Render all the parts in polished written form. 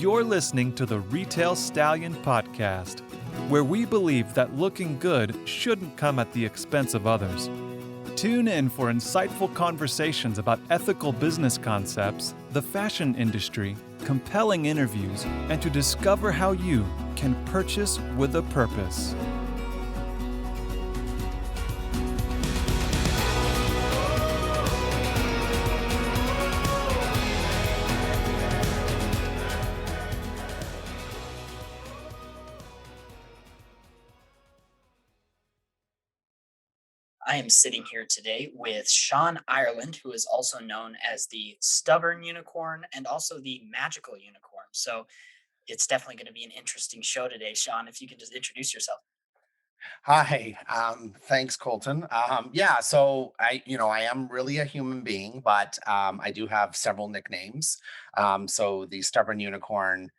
You're listening to the Retail Stallion podcast, where we believe that looking good shouldn't come at the expense of others. Tune in for insightful conversations about ethical business concepts, the fashion industry, compelling interviews, and to discover how you can purchase with a purpose. I am sitting here today with Sean Ireland, who is also known as the stubborn unicorn and also the magical unicorn. So it's definitely going to be an interesting show today, Sean. If you can just introduce yourself. Hi. Thanks, Colton. Yeah, so I am really a human being, but I do have several nicknames. So the stubborn unicorn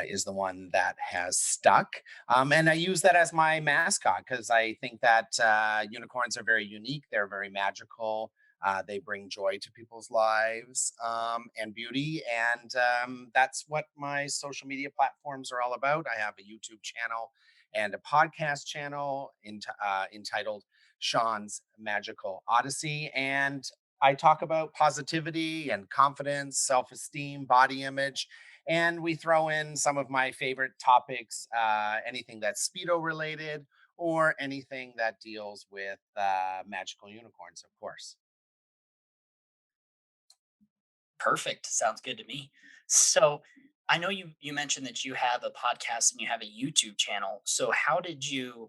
is the one that has stuck, and I use that as my mascot because I think that unicorns are very unique. They're very magical. They bring joy to people's lives and beauty, and that's what my social media platforms are all about. I have a YouTube channel and a podcast channel entitled Sean's Magical Odyssey. And I talk about positivity and confidence, self esteem, body image. And we throw in some of my favorite topics, anything that's Speedo related or anything that deals with magical unicorns, of course. Perfect. Sounds good to me. So I know you mentioned that you have a podcast and you have a YouTube channel. So how did you,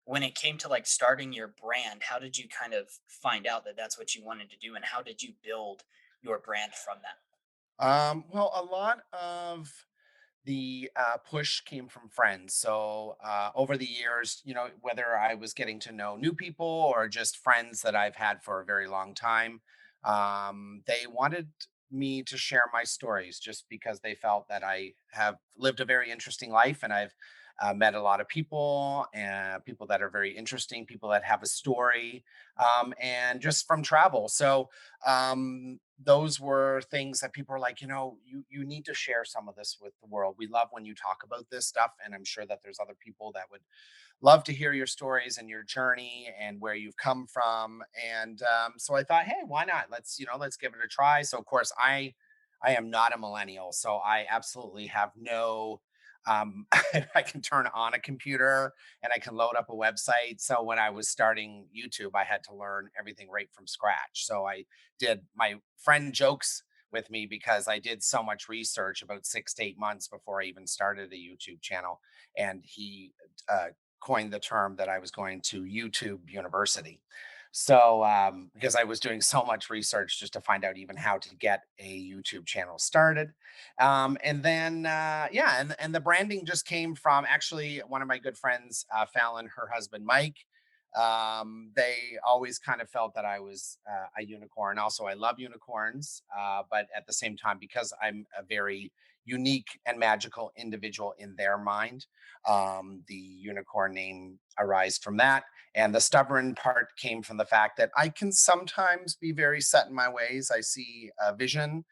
when it came to like starting your brand, how did you kind of find out that that's what you wanted to do, and how did you build your brand from that? Well, a lot of the push came from friends. So over the years, whether I was getting to know new people or just friends that I've had for a very long time, they wanted me to share my stories just because they felt that I have lived a very interesting life and I've met a lot of people and people that are very interesting, people that have a story, and just from travel. So those were things that people are like, you need to share some of this with the world. We love when you talk about this stuff, and I'm sure that there's other people that would love to hear your stories and your journey and where you've come from. And so I thought, hey, why not? Let's give it a try. So of course, I am not a millennial, so I absolutely have no. I can turn on a computer and I can load up a website. So when I was starting YouTube, I had to learn everything right from scratch. So I did. My friend jokes with me because I did so much research about 6 to 8 months before I even started a YouTube channel, and he uh, coined the term that I was going to YouTube University. So, because I was doing so much research just to find out even how to get a YouTube channel started, and then and the branding just came from actually one of my good friends, Fallon, her husband Mike. They always kind of felt that I was a unicorn. Also, I love unicorns, but at the same time, because I'm a very unique and magical individual in their mind, the unicorn name arise from that. And the stubborn part came from the fact that I can sometimes be very set in my ways. I see a vision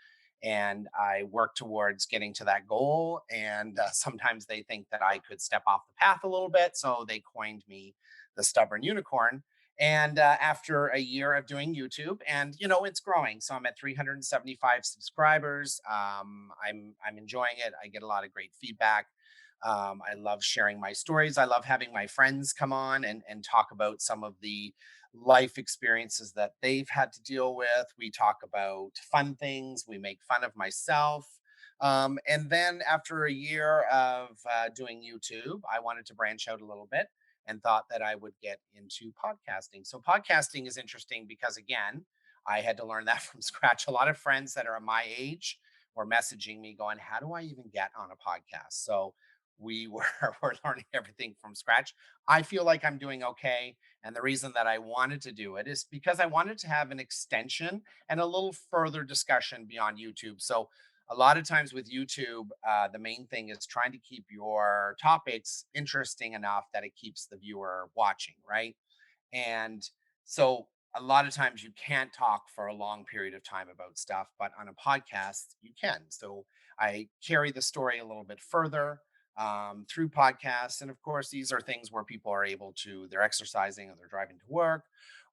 and I work towards getting to that goal. And sometimes they think that I could step off the path a little bit. So they coined me the stubborn unicorn. And after a year of doing YouTube, and it's growing, so I'm at 375 subscribers. I'm enjoying it. I get a lot of great feedback. I love sharing my stories. I love having my friends come on and talk about some of the life experiences that they've had to deal with. We talk about fun things. We make fun of myself. And then after a year of doing YouTube, I wanted to branch out a little bit and thought that I would get into podcasting. So, podcasting is interesting because, again, I had to learn that from scratch. A lot of friends that are my age were messaging me going, how do I even get on a podcast? So, we were we're learning everything from scratch. I feel like I'm doing okay. And the reason that I wanted to do it is because I wanted to have an extension and a little further discussion beyond YouTube. So a lot of times with YouTube, the main thing is trying to keep your topics interesting enough that it keeps the viewer watching, right? And so a lot of times you can't talk for a long period of time about stuff, but on a podcast, you can. So I carry the story a little bit further through podcasts. And of course, these are things where people are able to, they're exercising or they're driving to work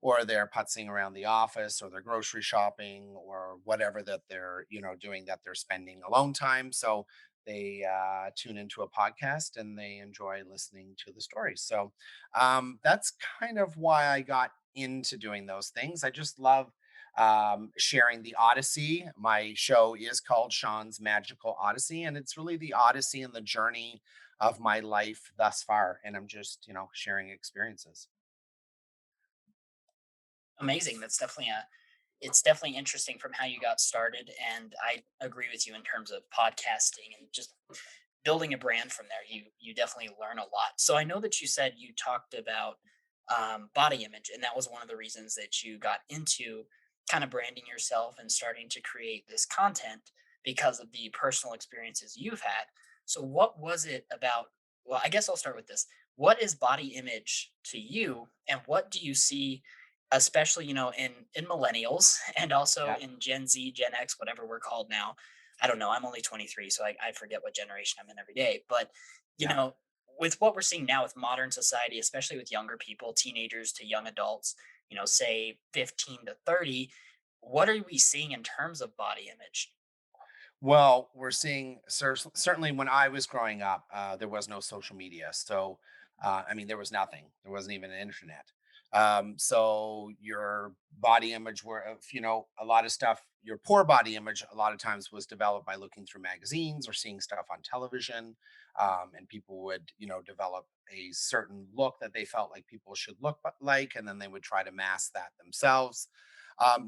or they're putzing around the office or they're grocery shopping or whatever that they're, doing that they're spending alone time. So they tune into a podcast and they enjoy listening to the stories. So that's kind of why I got into doing those things. I just love sharing the Odyssey. My show is called Sean's Magical Odyssey, and it's really the Odyssey and the journey of my life thus far. And I'm just, sharing experiences. Amazing. It's definitely interesting from how you got started, and I agree with you in terms of podcasting and just building a brand from there. You definitely learn a lot. So I know that you said you talked about body image, and that was one of the reasons that you got into kind of branding yourself and starting to create this content because of the personal experiences you've had. So what was it about? Well, I guess I'll start with this. What is body image to you, and what do you see, especially in millennials and also Yeah. in Gen Z, Gen X, whatever we're called now? I don't know. I'm only 23, so I forget what generation I'm in every day. But you Yeah. know, with what we're seeing now with modern society, especially with younger people, teenagers to young adults, say 15 to 30, what are we seeing in terms of body image? Well, we're seeing certainly when I was growing up, there was no social media. So, I mean, there was nothing. There wasn't even an internet. So your body image were, a lot of stuff, your poor body image, a lot of times was developed by looking through magazines or seeing stuff on television. And people would, develop a certain look that they felt like people should look like, and then they would try to mask that themselves.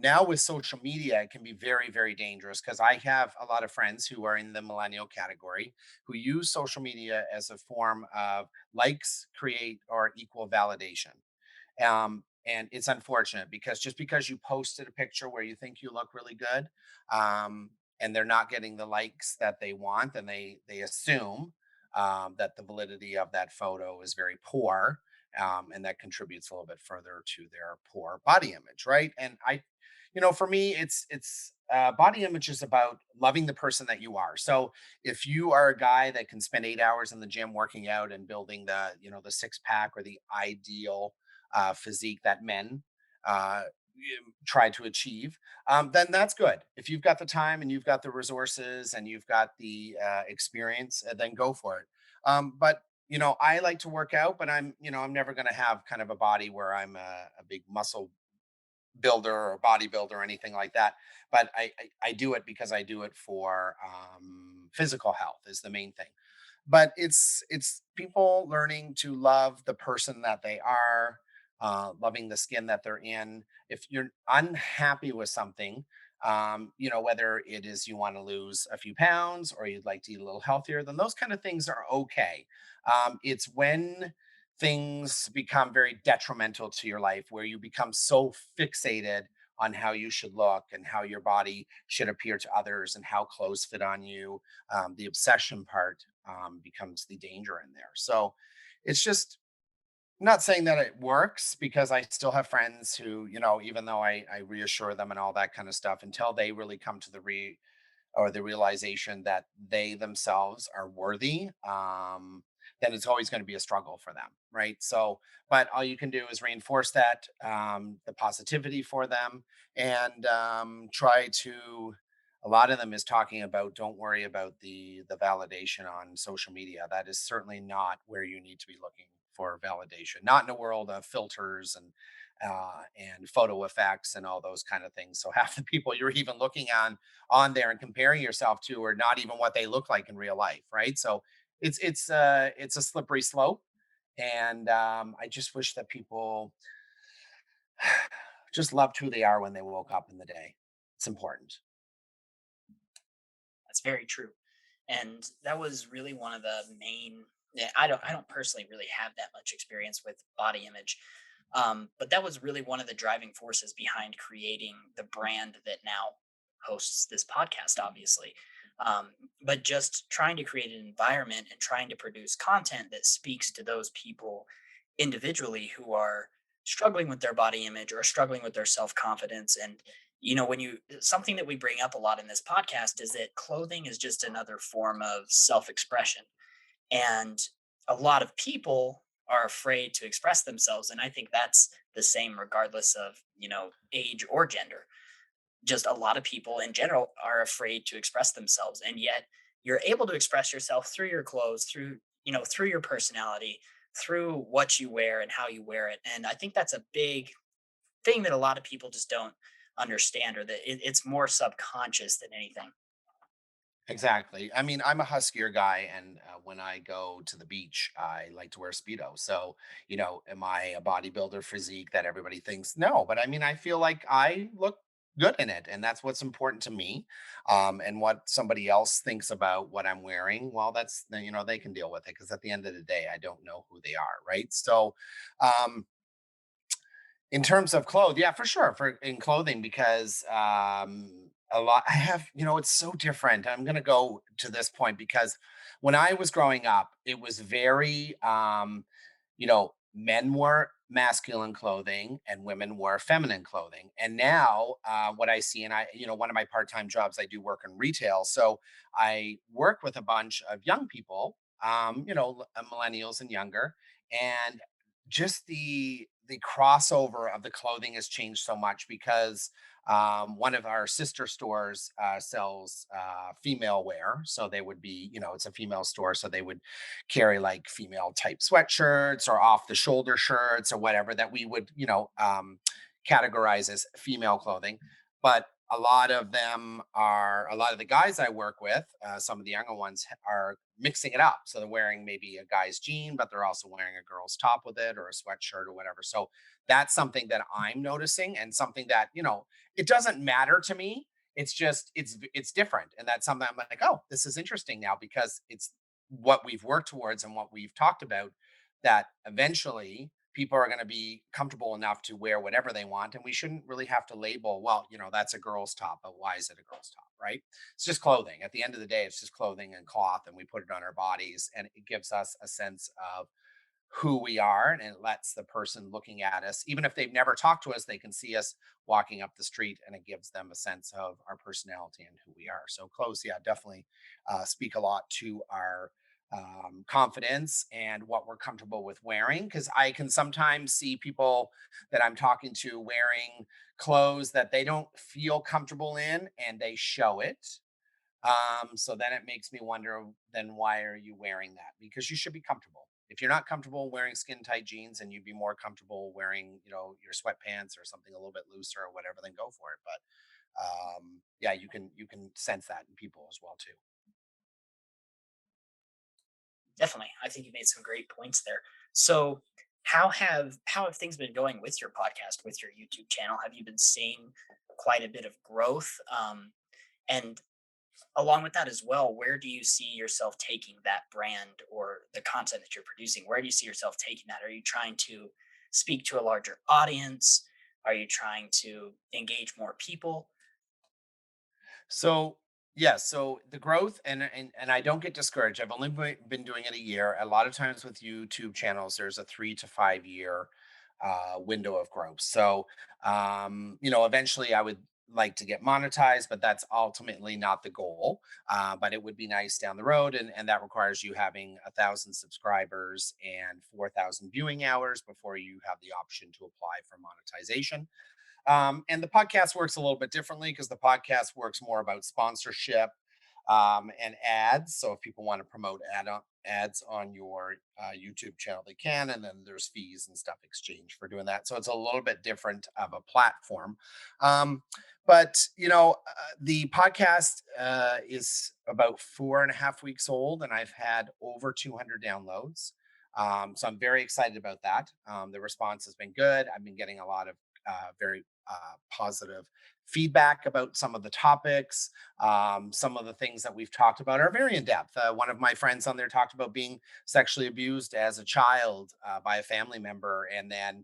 Now with social media, it can be very, very dangerous because I have a lot of friends who are in the millennial category who use social media as a form of likes, create, or equal validation. And it's unfortunate because just because you posted a picture where you think you look really good, and they're not getting the likes that they want, and they assume that the validity of that photo is very poor, and that contributes a little bit further to their poor body image, right? And for me, it's body image is about loving the person that you are. So if you are a guy that can spend 8 hours in the gym working out and building the six pack or the ideal physique that men uh, try to achieve, then that's good. If you've got the time and you've got the resources and you've got the experience, then go for it. But I like to work out, but I'm never going to have kind of a body where I'm a big muscle builder or bodybuilder or anything like that. But I do it because I do it for physical health is the main thing. But it's people learning to love the person that they are, loving the skin that they're in. If you're unhappy with something, whether it is you want to lose a few pounds or you'd like to eat a little healthier, then those kind of things are okay. It's when things become very detrimental to your life where you become so fixated on how you should look and how your body should appear to others and how clothes fit on you. The obsession part becomes the danger in there. So it's just not saying that it works because I still have friends who, even though I reassure them and all that kind of stuff, until they really come to the realization that they themselves are worthy, then it's always going to be a struggle for them, right? So, but all you can do is reinforce that, the positivity for them, and try to. A lot of them is talking about don't worry about the validation on social media. That is certainly not where you need to be looking for validation. Not in a world of filters and photo effects and all those kind of things. So half the people you're even looking on there and comparing yourself to are not even what they look like in real life, right? So it's a slippery slope, and I just wish that people just loved who they are when they woke up in the day. It's important. That's very true. And that was really one of the main. Yeah, I don't personally really have that much experience with body image. But that was really one of the driving forces behind creating the brand that now hosts this podcast, obviously. But just trying to create an environment and trying to produce content that speaks to those people individually who are struggling with their body image or struggling with their self confidence. And when you something that we bring up a lot in this podcast is that clothing is just another form of self-expression. And a lot of people are afraid to express themselves. And I think that's the same regardless of, age or gender. Just a lot of people in general are afraid to express themselves. And yet you're able to express yourself through your clothes, through your personality, through what you wear and how you wear it. And I think that's a big thing that a lot of people just don't understand, or that it's more subconscious than anything. Exactly. I mean, I'm a huskier guy, and when I go to the beach, I like to wear Speedo. So, am I a bodybuilder physique that everybody thinks? No, but I mean, I feel like I look good in it, and that's what's important to me. And what somebody else thinks about what I'm wearing, well, they can deal with it because at the end of the day, I don't know who they are, right? So, um, in terms of clothes, yeah, for sure, for in clothing, because a lot I have, it's so different. I'm gonna go to this point because when I was growing up, it was very men wore masculine clothing and women wore feminine clothing. And now what I see, and one of my part-time jobs, I do work in retail. So I work with a bunch of young people, millennials and younger, and just the crossover of the clothing has changed so much because one of our sister stores sells female wear. So they would be, it's a female store. So they would carry like female type sweatshirts or off the shoulder shirts or whatever that we would, categorize as female clothing. But a lot of the guys I work with, some of the younger ones are mixing it up. So they're wearing maybe a guy's jean, but they're also wearing a girl's top with it or a sweatshirt or whatever. So that's something that I'm noticing, and something that, it doesn't matter to me. It's just it's different. And that's something I'm like, oh, this is interesting now because it's what we've worked towards and what we've talked about, that eventually people are going to be comfortable enough to wear whatever they want, and we shouldn't really have to label, well, that's a girl's top, but why is it a girl's top, right? It's just clothing. At the end of the day, it's just clothing and cloth, and we put it on our bodies, and it gives us a sense of who we are, and it lets the person looking at us, even if they've never talked to us, they can see us walking up the street, and it gives them a sense of our personality and who we are. So clothes, yeah, definitely speak a lot to our confidence and what we're comfortable with wearing, because I can sometimes see people that I'm talking to wearing clothes that they don't feel comfortable in, and they show it. So then it makes me wonder, then why are you wearing that? Because you should be comfortable. If you're not comfortable wearing skin tight jeans and you'd be more comfortable wearing, your sweatpants or something a little bit looser or whatever, then go for it. But yeah, you can sense that in people as well too. Definitely. I think you made some great points there. So how have things been going with your podcast, with your YouTube channel? Have you been seeing quite a bit of growth? And along with that as well, where do you see yourself taking that brand or the content that you're producing? Where do you see yourself taking that? Are you trying to speak to a larger audience? Are you trying to engage more people? So yeah, so the growth, and I don't get discouraged. I've only been doing it a year. A lot of times with YouTube channels, there's a 3 to 5 year window of growth. So eventually I would like to get monetized, but that's ultimately not the goal. But it would be nice down the road, and that requires you having 1,000 subscribers and 4,000 viewing hours before you have the option to apply for monetization. And the podcast works a little bit differently because the podcast works more about sponsorship and ads. So if people want to promote ads on your YouTube channel, they can. And then there's fees and stuff exchange for doing that. So it's a little bit different of a platform. Um, but, the podcast is about 4.5 weeks old, and I've had over 200 downloads. So I'm very excited about that. The response has been good. I've been getting a lot of very positive feedback about some of the topics. Some of the things that we've talked about are very in depth. One of my friends on there talked about being sexually abused as a child by a family member, and then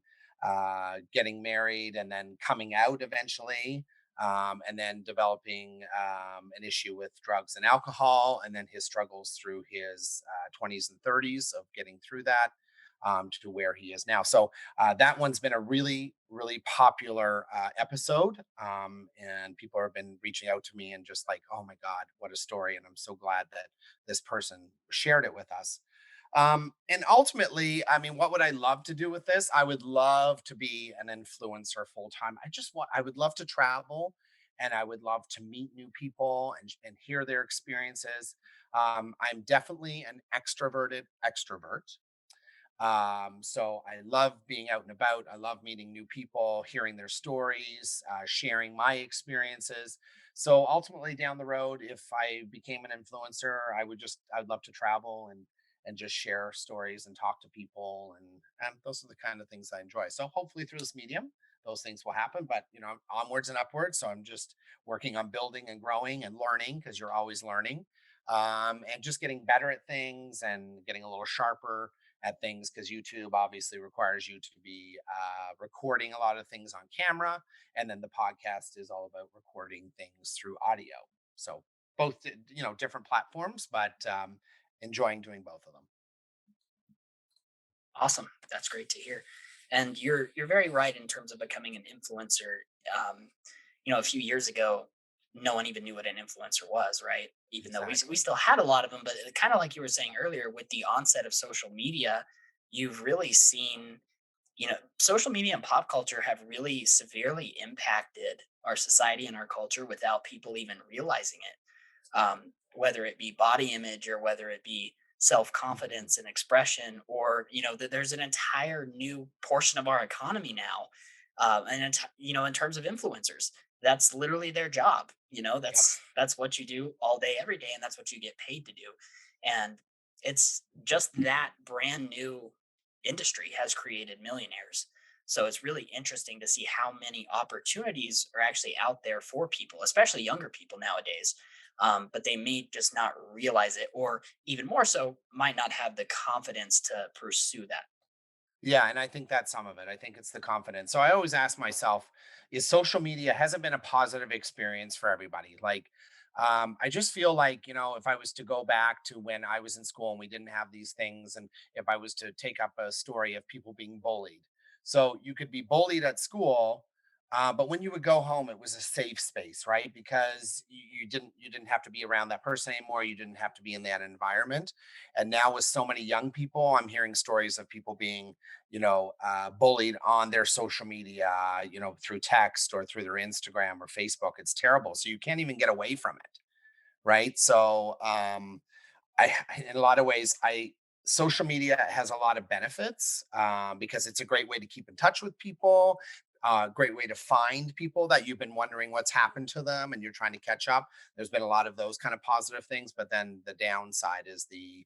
getting married, and then coming out eventually. And then developing an issue with drugs and alcohol, and then his struggles through his 20s and 30s of getting through that. to where he is now. So that one's been a really, really popular episode. And people have been reaching out to me and just like, oh my God, what a story. And I'm so glad that this person shared it with us. And ultimately, I mean, what would I love to do with this? I would love to be an influencer full time. I would love to travel and I would love to meet new people and hear their experiences. I'm definitely an extroverted extrovert. So I love being out and about. I love meeting new people, hearing their stories, sharing my experiences. So ultimately, down the road, if I became an influencer, I'd love to travel and just share stories and talk to people, and those are the kind of things I enjoy. So hopefully, through this medium, those things will happen. But onwards and upwards. So I'm just working on building and growing and learning because you're always learning, and just getting better at things and getting a little sharper at things because YouTube obviously requires you to be recording a lot of things on camera. And then the podcast is all about recording things through audio. So both, different platforms, but enjoying doing both of them. Awesome. That's great to hear. And you're very right in terms of becoming an influencer. Um, a few years ago, no one even knew what an influencer was, right? Even though we Exactly. still had a lot of them, but kind of like you were saying earlier, with the onset of social media, you've really seen, social media and pop culture have really severely impacted our society and our culture without people even realizing it. Whether it be body image or whether it be self Mhm. confidence and expression, or that there's an entire new portion of our economy now, in terms of influencers, that's literally their job. Yep. That's what you do all day, every day, and that's what you get paid to do. And it's just that brand new industry has created millionaires. So it's really interesting to see how many opportunities are actually out there for people, especially younger people nowadays. But they may just not realize it, or even more so, might not have the confidence to pursue that. Yeah, and I think that's some of it. I think it's the confidence. So I always ask myself, is social media hasn't been a positive experience for everybody? Like, I just feel like, if I was to go back to when I was in school and we didn't have these things, and if I was to take up a story of people being bullied. So you could be bullied at school, but when you would go home, it was a safe space, right? Because you didn't have to be around that person anymore. You didn't have to be in that environment. And now with so many young people, I'm hearing stories of people being bullied on their social media, through text or through their Instagram or Facebook. It's terrible. So you can't even get away from it. Right. So, in a lot of ways, social media has a lot of benefits because it's a great way to keep in touch with people. Great way to find people that you've been wondering what's happened to them and you're trying to catch up. There's been a lot of those kind of positive things, but then the downside is the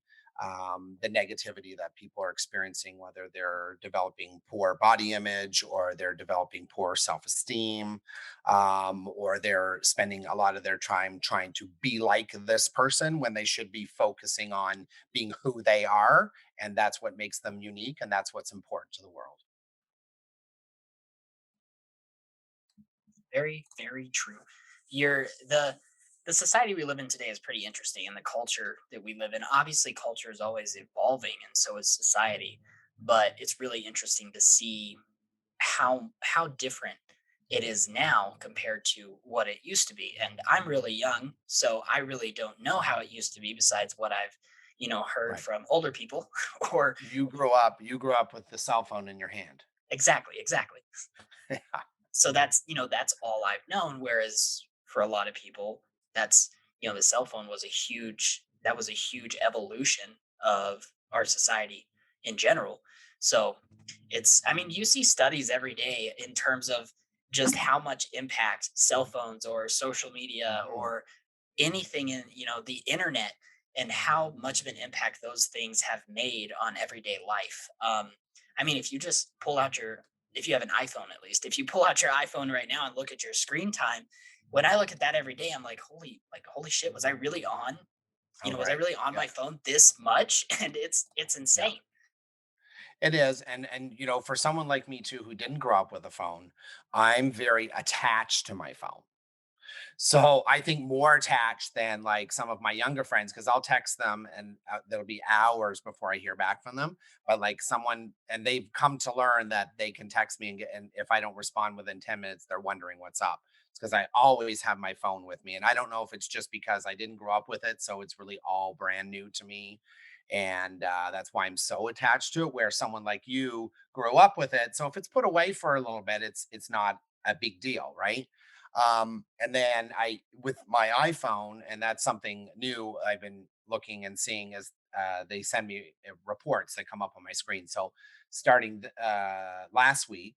negativity that people are experiencing, whether they're developing poor body image or they're developing poor self-esteem, or they're spending a lot of their time trying to be like this person when they should be focusing on being who they are. And that's what makes them unique. And that's what's important to the world. Very, very true. You're the society we live in today is pretty interesting, and the culture that we live in. Obviously, culture is always evolving, and so is society. But it's really interesting to see how different it is now compared to what it used to be. And I'm really young, so I really don't know how it used to be besides what I've heard Right. from older people. Or You grew up with the cell phone in your hand. exactly. So that's all I've known. Whereas for a lot of people, that's the cell phone was a huge evolution of our society in general. So I mean, you see studies every day in terms of just how much impact cell phones or social media Mhm. or anything in the internet, and how much of an impact those things have made on everyday life. I mean, if you have an iPhone, at least if you pull out your iPhone right now and look at your screen time, when I look at that every day, I'm like holy shit, was I really on? Oh, Was I right. really on Yeah. my phone this much? And it's Yeah. insane. It is, and for someone like me too, who didn't grow up with a phone, I'm very attached to my phone. So I think more attached than like some of my younger friends because I'll text them and there'll be hours before I hear back from them. But like someone, and they've come to learn that they can text me and get, and if I don't respond within 10 minutes, they're wondering what's up. It's because I always have my phone with me. And I don't know if it's just because I didn't grow up with it. So it's really all brand new to me. And that's why I'm so attached to it, where someone like you grew up with it. So if it's put away for a little bit, it's not a big deal, right? And then I with my iPhone, and that's something new I've been looking and seeing is they send me reports that come up on my screen. So starting last week,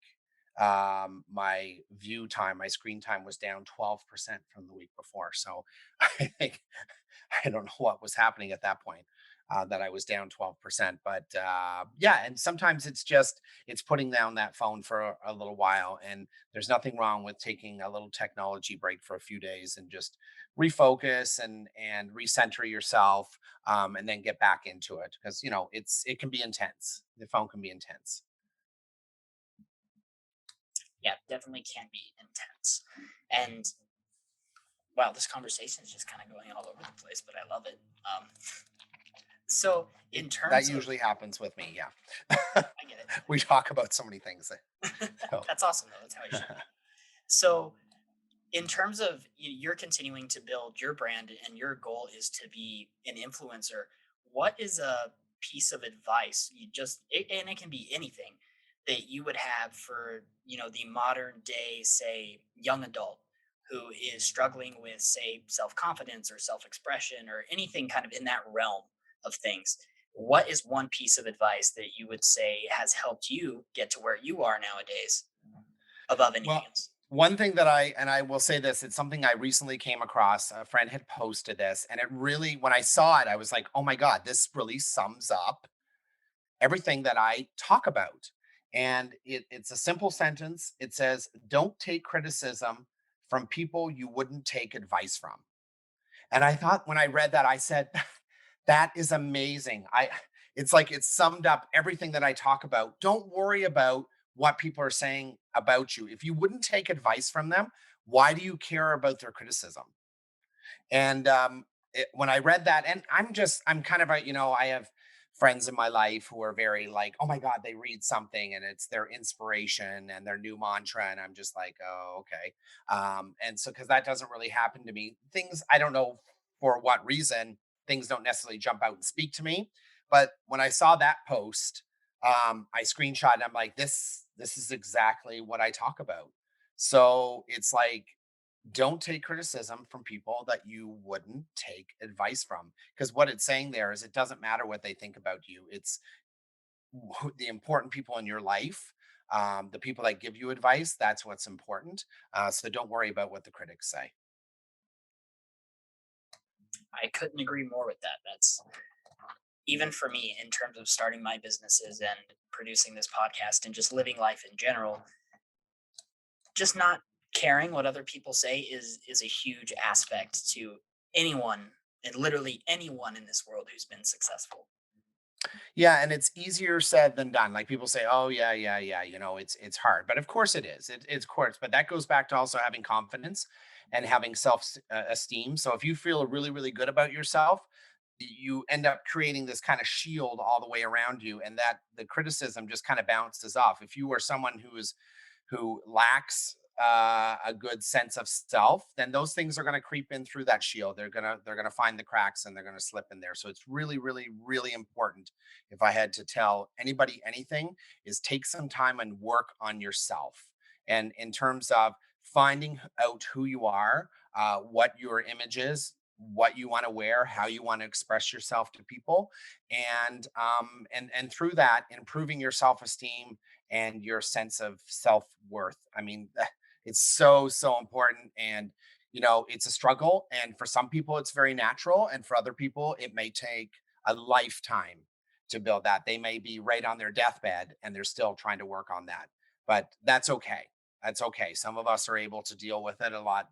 my view time, my screen time was down 12% from the week before. So I think I don't know what was happening at that point. That I was down 12%. But yeah, and sometimes it's just it's putting down that phone for a little while. And there's nothing wrong with taking a little technology break for a few days and just refocus and recenter yourself, and then get back into it because it can be intense. The phone can be intense. Yeah, definitely can be intense. And wow, this conversation is just kind of going all over the place, but I love it. So It in That terms of, usually happens with me. Yeah, I get it. we talk about so many things. So That's awesome though. That's how it should be. So in terms of you're continuing to build your brand and your goal is to be an influencer, what is a piece of advice and it can be anything that you would have for the modern day, say, young adult who is struggling with, say, self-confidence or self-expression or anything kind of in that realm of things? What is one piece of advice that you would say has helped you get to where you are nowadays above anything Well, else? one thing that I will say this, it's something I recently came across. A friend had posted this, and it really, when I saw it, I was like, oh my God, this really sums up everything that I talk about. And it's a simple sentence. It says, don't take criticism from people you wouldn't take advice from. And I thought when I read that, I said, that is amazing. It's like it summed up everything that I talk about. Don't worry about what people are saying about you. If you wouldn't take advice from them, why do you care about their criticism? And when I read that, and I'm kind of I have friends in my life who are very like, oh my God, they read something and it's their inspiration and their new mantra. And I'm just like, oh, okay. And so, because that doesn't really happen to me, things I don't know for what reason, things don't necessarily jump out and speak to me. But when I saw that post, I screenshot and I'm like, this is exactly what I talk about. So it's like, don't take criticism from people that you wouldn't take advice from, because what it's saying there is it doesn't matter what they think about you. It's the important people in your life, the people that give you advice, that's what's important. So don't worry about what the critics say. I couldn't agree more with that. That's even for me in terms of starting my businesses and producing this podcast and just living life in general, just not caring what other people say is a huge aspect to anyone and literally anyone in this world who's been successful. Yeah, and it's easier said than done. Like people say, "Oh yeah, yeah, yeah," it's hard, but of course it is. It's course, but that goes back to also having confidence and having self esteem. So if you feel really, really good about yourself, you end up creating this kind of shield all the way around you, and that the criticism just kind of bounces off. If you are someone who lacks a good sense of self, then those things are going to creep in through that shield. They're gonna find the cracks and they're gonna slip in there. So it's really, really, really important. If I had to tell anybody anything, is take some time and work on yourself. And in terms of finding out who you are, what your image is, what you want to wear, how you want to express yourself to people, and through that, improving your self esteem and your sense of self worth. I mean, it's so, so important. And, it's a struggle. And for some people, it's very natural. And for other people, it may take a lifetime to build that. They may be right on their deathbed and they're still trying to work on that. But that's okay. That's okay. Some of us are able to deal with it a lot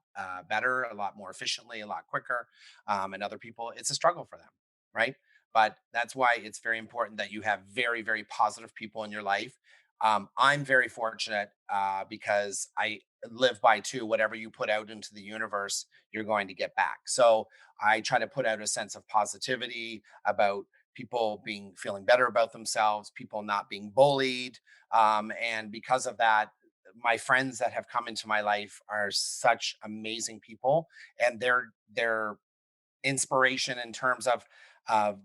better, a lot more efficiently, a lot quicker. And other people, it's a struggle for them. Right. But that's why it's very important that you have very, very positive people in your life. I'm very fortunate because live by too. Whatever you put out into the universe, you're going to get back. So I try to put out a sense of positivity about people being feeling better about themselves, people not being bullied. And because of that, my friends that have come into my life are such amazing people, and they're inspiration in terms of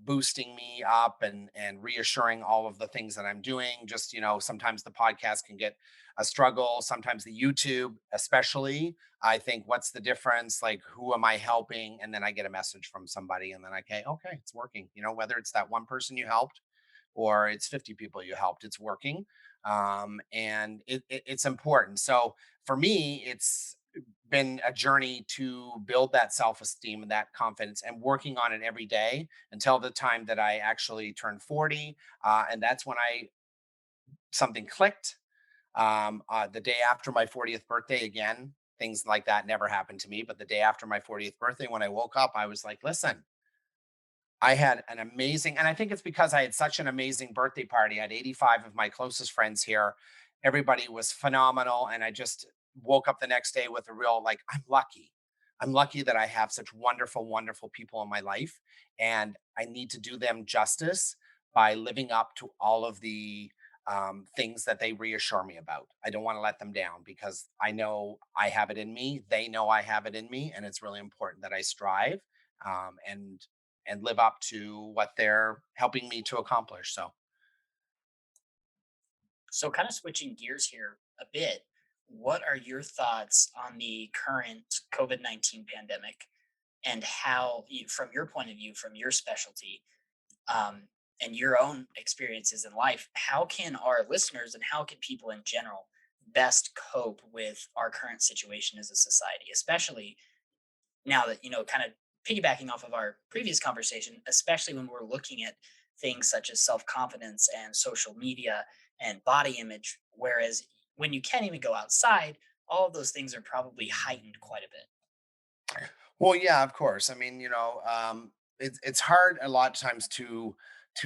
boosting me up and reassuring all of the things that I'm doing. Just sometimes the podcast can get a struggle. Sometimes the YouTube, especially. I think, what's the difference? Like, who am I helping? And then I get a message from somebody, and then okay, it's working. Whether it's that one person you helped or it's 50 people you helped, it's working. And it's important. So for me, it's been a journey to build that self-esteem and that confidence, and working on it every day until the time that I actually turned 40. And that's when I something clicked. The day after my 40th birthday, again, things like that never happened to me. But the day after my 40th birthday, when I woke up, I was like, listen, I had an amazing, and I think it's because I had such an amazing birthday party. I had 85 of my closest friends here. Everybody was phenomenal. And I just woke up the next day with a real, like, I'm lucky. I'm lucky that I have such wonderful, wonderful people in my life. And I need to do them justice by living up to all of the things that they reassure me about. I don't want to let them down because I know I have it in me. They know I have it in me. And it's really important that I strive. And live up to what they're helping me to accomplish. So, So, kind of switching gears here a bit, what are your thoughts on the current COVID-19 pandemic and how, from your point of view, from your specialty, um, and your own experiences in life, how can our listeners and how can people in general best cope with our current situation as a society, especially now that, kind of piggybacking off of our previous conversation, especially when we're looking at things such as self-confidence and social media and body image, whereas when you can't even go outside, all of those things are probably heightened quite a bit. well, yeah, of course. I mean, it's hard a lot of times to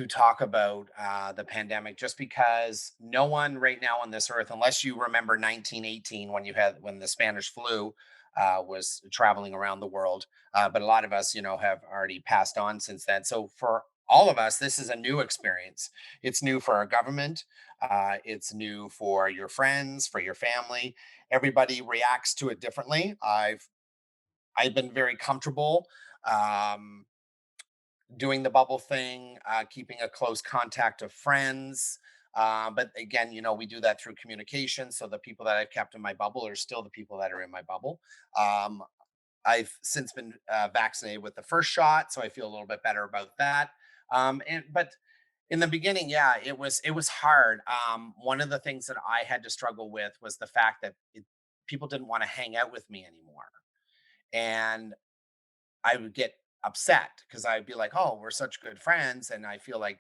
talk about the pandemic, just because no one right now on this earth, unless you remember 1918, when the Spanish flu was traveling around the world. But a lot of us, have already passed on since then. So for all of us, this is a new experience. It's new for our government. It's new for your friends, for your family. Everybody reacts to it differently. I've been very comfortable um, doing the bubble thing, keeping a close contact of friends. But again, we do that through communication. So the people that I've kept in my bubble are still the people that are in my bubble. Um, I've since been vaccinated with the first shot, so I feel a little bit better about that. But in the beginning, yeah, it was hard. One of the things that I had to struggle with was the fact that people didn't want to hang out with me anymore, and I would get upset because I'd be like, "Oh, we're such good friends," and I feel like,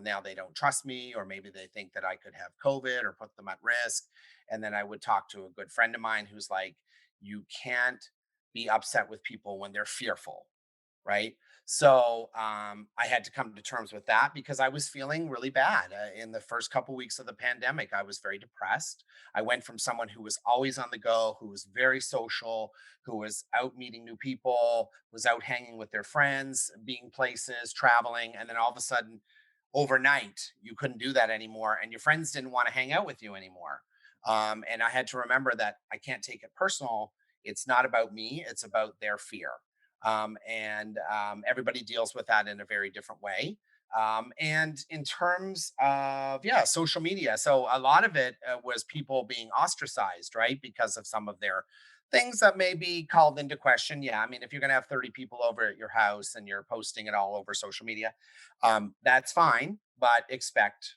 now they don't trust me, or maybe they think that I could have COVID or put them at risk. And then I would talk to a good friend of mine who's like, "You can't be upset with people when they're fearful." Right. So I had to come to terms with that because I was feeling really bad in the first couple weeks of the pandemic. I was very depressed. I went from someone who was always on the go, who was very social, who was out meeting new people, was out hanging with their friends, being places, traveling, and then all of a sudden, overnight, you couldn't do that anymore, and your friends didn't want to hang out with you anymore. And I had to remember that I can't take it personal. It's not about me; it's about their fear. And everybody deals with that in a very different way. And in terms of, yeah, social media, so a lot of it was people being ostracized, right, because of some of their things that may be called into question. Yeah, I mean, if you're going to have 30 people over at your house and you're posting it all over social media, that's fine, but expect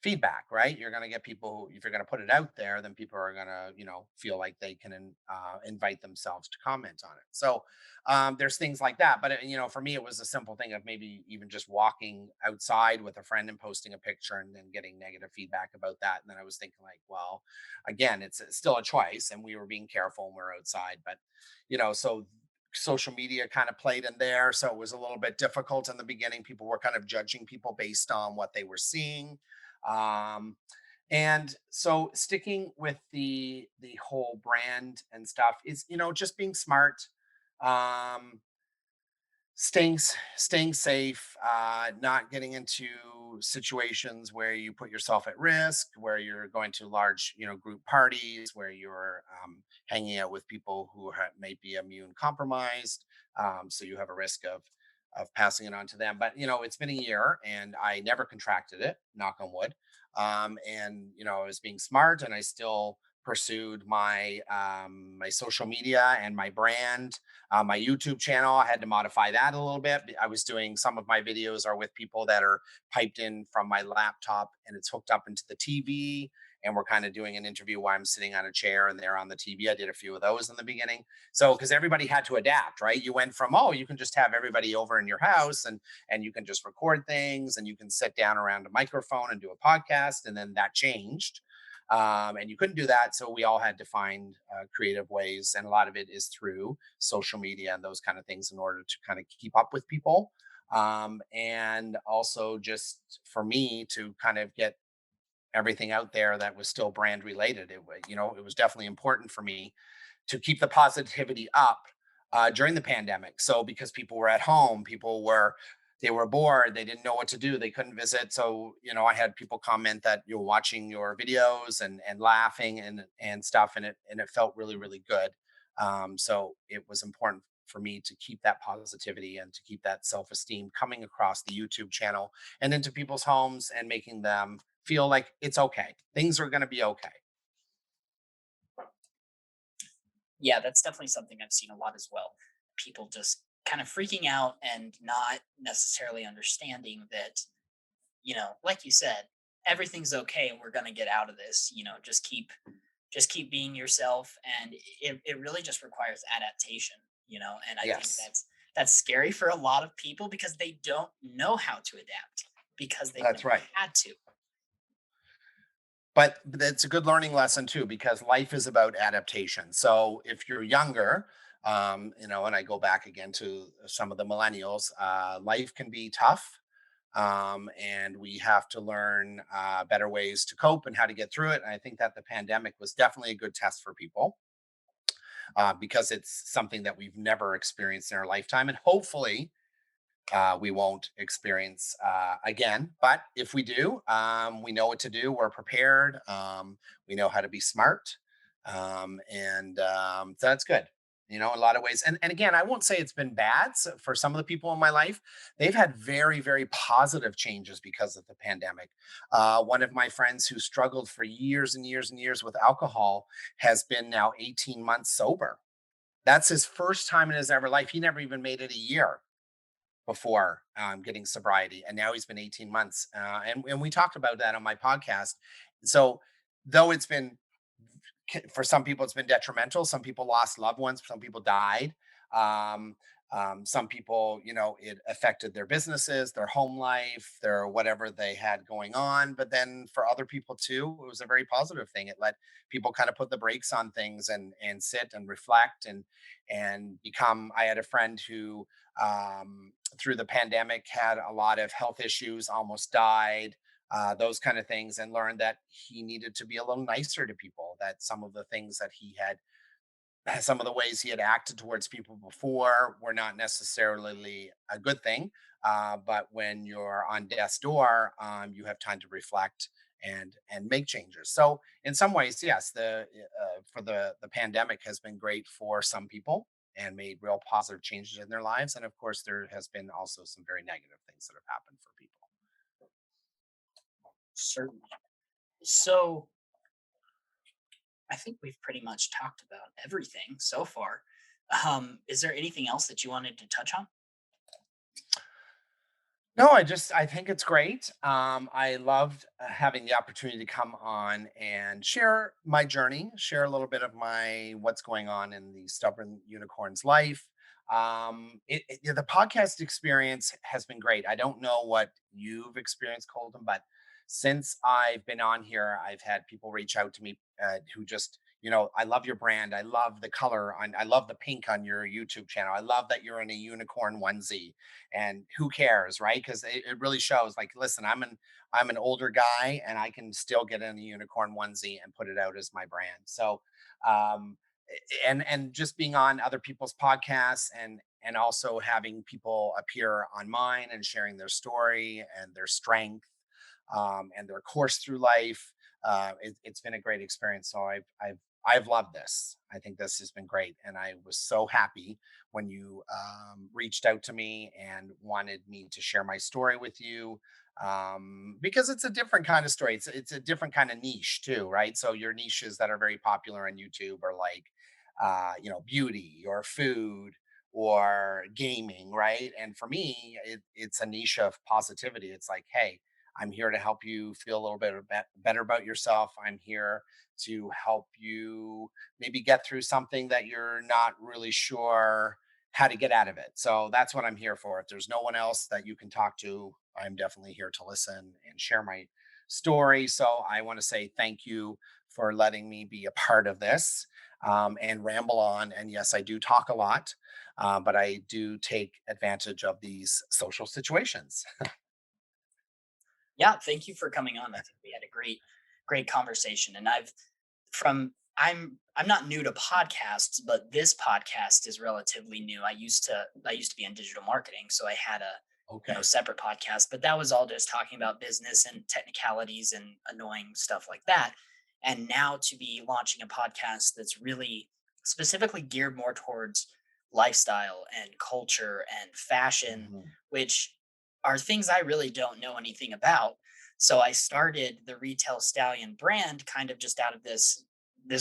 feedback, right? You're going to get people who, if you're going to put it out there, then people are going to, feel like they can invite themselves to comment on it. So there's things like that. But, for me, it was a simple thing of maybe even just walking outside with a friend and posting a picture and then getting negative feedback about that. And then I was thinking, like, well, again, it's still a choice, and we were being careful when we are outside. But, so social media kind of played in there. So it was a little bit difficult in the beginning. People were kind of judging people based on what they were seeing. um, And so sticking with the whole brand and stuff is, just being smart. Um, staying safe, not getting into situations where you put yourself at risk, where you're going to large, group parties, where you're hanging out with people who may be immune compromised, so you have a risk of passing it on to them. But it's been a year and I never contracted it, knock on wood. And I was being smart, and I still pursued my social media and my brand. My YouTube channel, I had to modify that a little bit. I was doing some of my videos are with people that are piped in from my laptop and it's hooked up into the TV. And we're kind of doing an interview while I'm sitting on a chair and they're on the TV. I did a few of those in the beginning. So, because everybody had to adapt, right? You went from, oh, you can just have everybody over in your house and you can just record things and you can sit down around a microphone and do a podcast. And then that changed, and you couldn't do that. So we all had to find creative ways, and a lot of it is through social media and those kind of things in order to kind of keep up with people. And also just for me to kind of get everything out there that was still brand related. It was definitely important for me to keep the positivity up during the pandemic. So because people were at home, they were bored, they didn't know what to do, they couldn't visit. So I had people comment that you're watching your videos and laughing and stuff, and it felt really really good. So it was important for me to keep that positivity and to keep that self-esteem coming across the YouTube channel and into people's homes and making them feel like it's okay. Things are going to be okay. Yeah, that's definitely something I've seen a lot as well. People just kind of freaking out and not necessarily understanding that, like you said, everything's okay and we're going to get out of this. Just keep being yourself, and it really just requires adaptation. And I think Yes, that's scary for a lot of people because they don't know how to adapt because they've that's never right. had to. But it's a good learning lesson too, because life is about adaptation. So if you're younger, and I go back again to some of the millennials, life can be tough. And we have to learn better ways to cope and how to get through it. And I think that the pandemic was definitely a good test for people, because it's something that we've never experienced in our lifetime. And hopefully, we won't experience again. But if we do, we know what to do. We're prepared. We know how to be smart. And so that's good. In a lot of ways. And again, I won't say it's been bad. For some of the people in my life, they've had very, very positive changes because of the pandemic. One of my friends who struggled for years and years and years with alcohol has been now 18 months sober. That's his first time in his ever life. He never even made it a year before getting sobriety, and now he's been 18 months. And we talked about that on my podcast. So, though it's been for some people, it's been detrimental. Some people lost loved ones. Some people died. Um, some people, it affected their businesses, their home life, their whatever they had going on. But then for other people too, it was a very positive thing. It let people kind of put the brakes on things and sit and reflect and become. I had a friend who, through the pandemic, had a lot of health issues, almost died, those kind of things, and learned that he needed to be a little nicer to people. That some of the things that he had, some of the ways he had acted towards people before were not necessarily a good thing. But when you're on death's door, you have time to reflect and make changes. So in some ways, yes, the for the pandemic has been great for some people and made real positive changes in their lives. And of course, there has been also some very negative things that have happened for people. Certainly. So I think we've pretty much talked about everything so far. Is there anything else that you wanted to touch on? No, I think it's great. I loved having the opportunity to come on and share my journey, share a little bit of my what's going on in the stubborn unicorn's life. Yeah, the podcast experience has been great. I don't know what you've experienced, Colton, but since I've been on here, I've had people reach out to me who just I love your brand. I love the color on, I love the pink on your YouTube channel. I love that you're in a unicorn onesie. And who cares, right? Because it really shows like, listen, I'm an older guy and I can still get in a unicorn onesie and put it out as my brand. So um and just being on other people's podcasts and also having people appear on mine and sharing their story and their strength and their course through life. It's been a great experience. So I've loved this. I think this has been great, and I was so happy when you reached out to me and wanted me to share my story with you, because it's a different kind of story. It's a different kind of niche too, right? So your niches that are very popular on YouTube are like, beauty or food or gaming, right? And for me, it's a niche of positivity. It's like, hey, I'm here to help you feel a little bit better about yourself. I'm here to help you maybe get through something that you're not really sure how to get out of it. So that's what I'm here for. If there's no one else that you can talk to, I'm definitely here to listen and share my story. So I want to say thank you for letting me be a part of this, and ramble on. And yes, I do talk a lot, but I do take advantage of these social situations. Yeah, thank you for coming on. I think we had a great conversation. And I'm not new to podcasts, but this podcast is relatively new. I used to be in digital marketing, so I had a Okay. separate podcast, but that was all just talking about business and technicalities and annoying stuff like that. And now to be launching a podcast that's really specifically geared more towards lifestyle and culture and fashion, Mhm. which are things I really don't know anything about. So I started the Retail Stallion brand kind of just out of this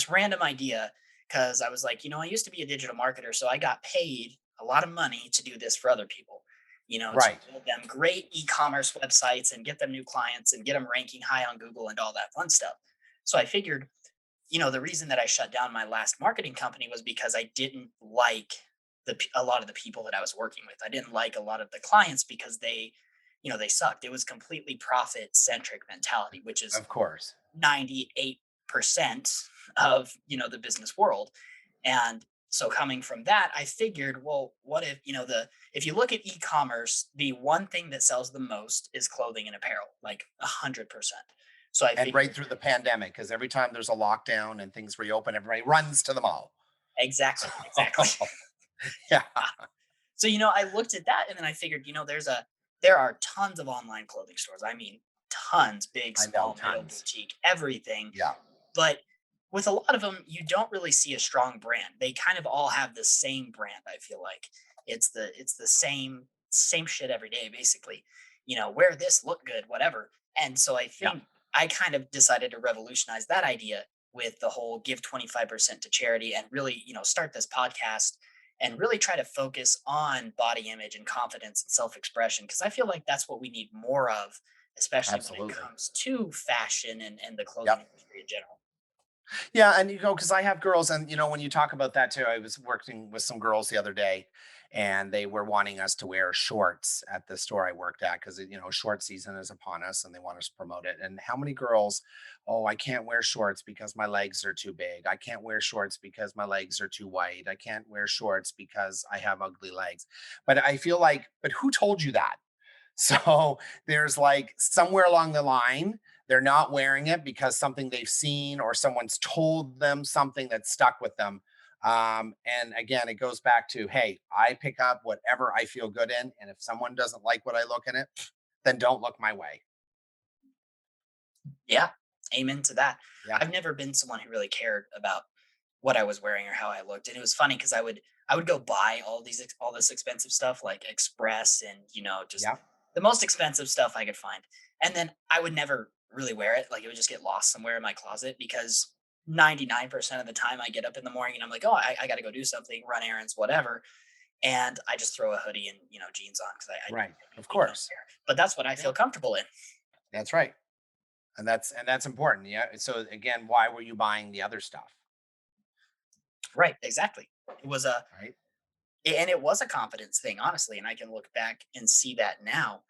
random idea, because I was like, I used to be a digital marketer, so I got paid a lot of money to do this for other people, to Right. build them great e-commerce websites and get them new clients and get them ranking high on Google and all that fun stuff. So I figured, the reason that I shut down my last marketing company was because I didn't like a lot of the people that I was working with. I didn't like a lot of the clients because they sucked. It was completely profit centric mentality, which is Of course. 98% of the business world. And so coming from that, I figured, well, what if, if you look at e-commerce, the one thing that sells the most is clothing and apparel, like 100%. So I And right figured, through the pandemic, because every time there's a lockdown and things reopen, everybody runs to the mall. So, exactly, exactly. yeah, So, I looked at that and then I figured, there are tons of online clothing stores. I mean, tons, big, I know small, middle, tons. boutique, everything. Yeah, But with a lot of them, you don't really see a strong brand. They kind of all have the same brand, I feel like. It's the same shit every day, basically. Wear this, look good, whatever. And so I yeah, think I kind of decided to revolutionize that idea with the whole give 25% to charity and really, start this podcast and really try to focus on body image and confidence and self-expression, because I feel like that's what we need more of, especially when it absolutely. comes to fashion and the clothing Yep. industry in general. Yeah, and because I have girls, and when you talk about that too, I was working with some girls the other day, and they were wanting us to wear shorts at the store I worked at because short season is upon us, and they want us to promote it. And how many girls, oh, I can't wear shorts because my legs are too big. I can't wear shorts because my legs are too wide. I can't wear shorts because I have ugly legs. But I feel like, but who told you that? So there's like somewhere along the line, they're not wearing it because something they've seen or someone's told them something that stuck with them. And again, it goes back to, hey, I pick up whatever I feel good in. And if someone doesn't like what I look in it, then don't look my way. Yeah, amen to that. Yeah. I've never been someone who really cared about what I was wearing or how I looked, and it was funny because I would go buy all this expensive stuff like Express and just Yeah. the most expensive stuff I could find, and then I would never really wear it. Like it would just get lost somewhere in my closet because 99% of the time I get up in the morning and I'm like, oh, I got to go do something, run errands, whatever, and I just throw a hoodie and jeans on because I Right. Of genuinely don't course. care. But that's what I Yeah. feel comfortable in. That's right. And that's important. Yeah. So again, why were you buying the other stuff? Right, exactly. It was a Right. and it was a confidence thing, honestly, and I can look back and see that now.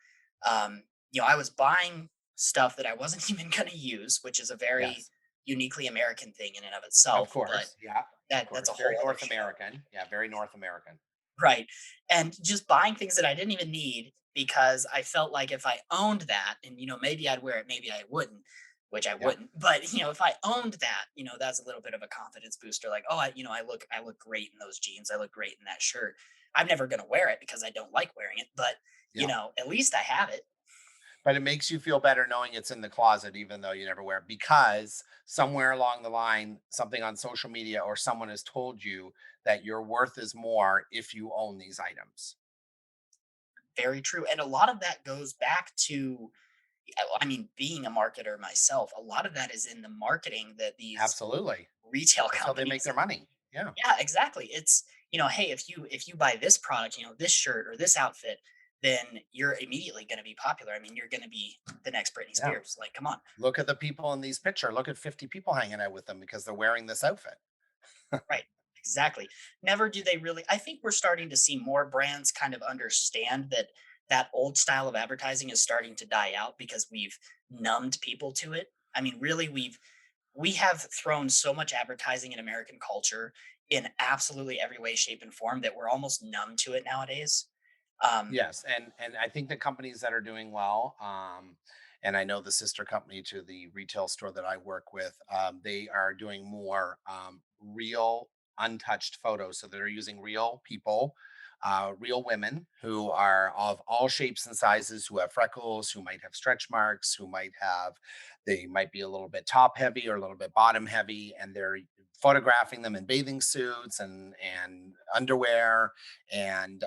I was buying stuff that I wasn't even going to use, which is a very Yes. uniquely American thing in and of Of itself, but course. Yeah. Of that's a course. Very whole other North show. American. Yeah. Very North American. Right. And just buying things that I didn't even need because I felt like if I owned that and, maybe I'd wear it, maybe I wouldn't, which I Yeah. wouldn't. But, if I owned that, that's a little bit of a confidence booster. Like, oh, I look great in those jeans. I look great in that shirt. I'm never going to wear it because I don't like wearing it, but, Yeah. at least I have it. But it makes you feel better knowing it's in the closet, even though you never wear it, because somewhere along the line, something on social media or someone has told you that your worth is more if you own these items. Very true. And a lot of that goes back to, being a marketer myself, a lot of that is in the marketing that these Absolutely. retail That's how they make companies. their money. Yeah. Yeah, exactly. It's, hey, if you buy this product, this shirt or this outfit, then you're immediately going to be popular. I mean, you're going to be the next Britney Yeah. Spears. Like, come on. Look at the people in these picture. Look at 50 people hanging out with them because they're wearing this outfit. Right. Exactly. Never do they really. I think we're starting to see more brands kind of understand that that old style of advertising is starting to die out because we've numbed people to it. I mean, really, we have thrown so much advertising in American culture in absolutely every way, shape, and form that we're almost numb to it nowadays. Um, Yes, and I think the companies that are doing well, and I know the sister company to the retail store that I work with, they are doing more real, untouched photos. So they're using real people, real women who are of all shapes and sizes, who have freckles, who might have stretch marks, they might be a little bit top heavy or a little bit bottom heavy, and they're photographing them in bathing suits and underwear and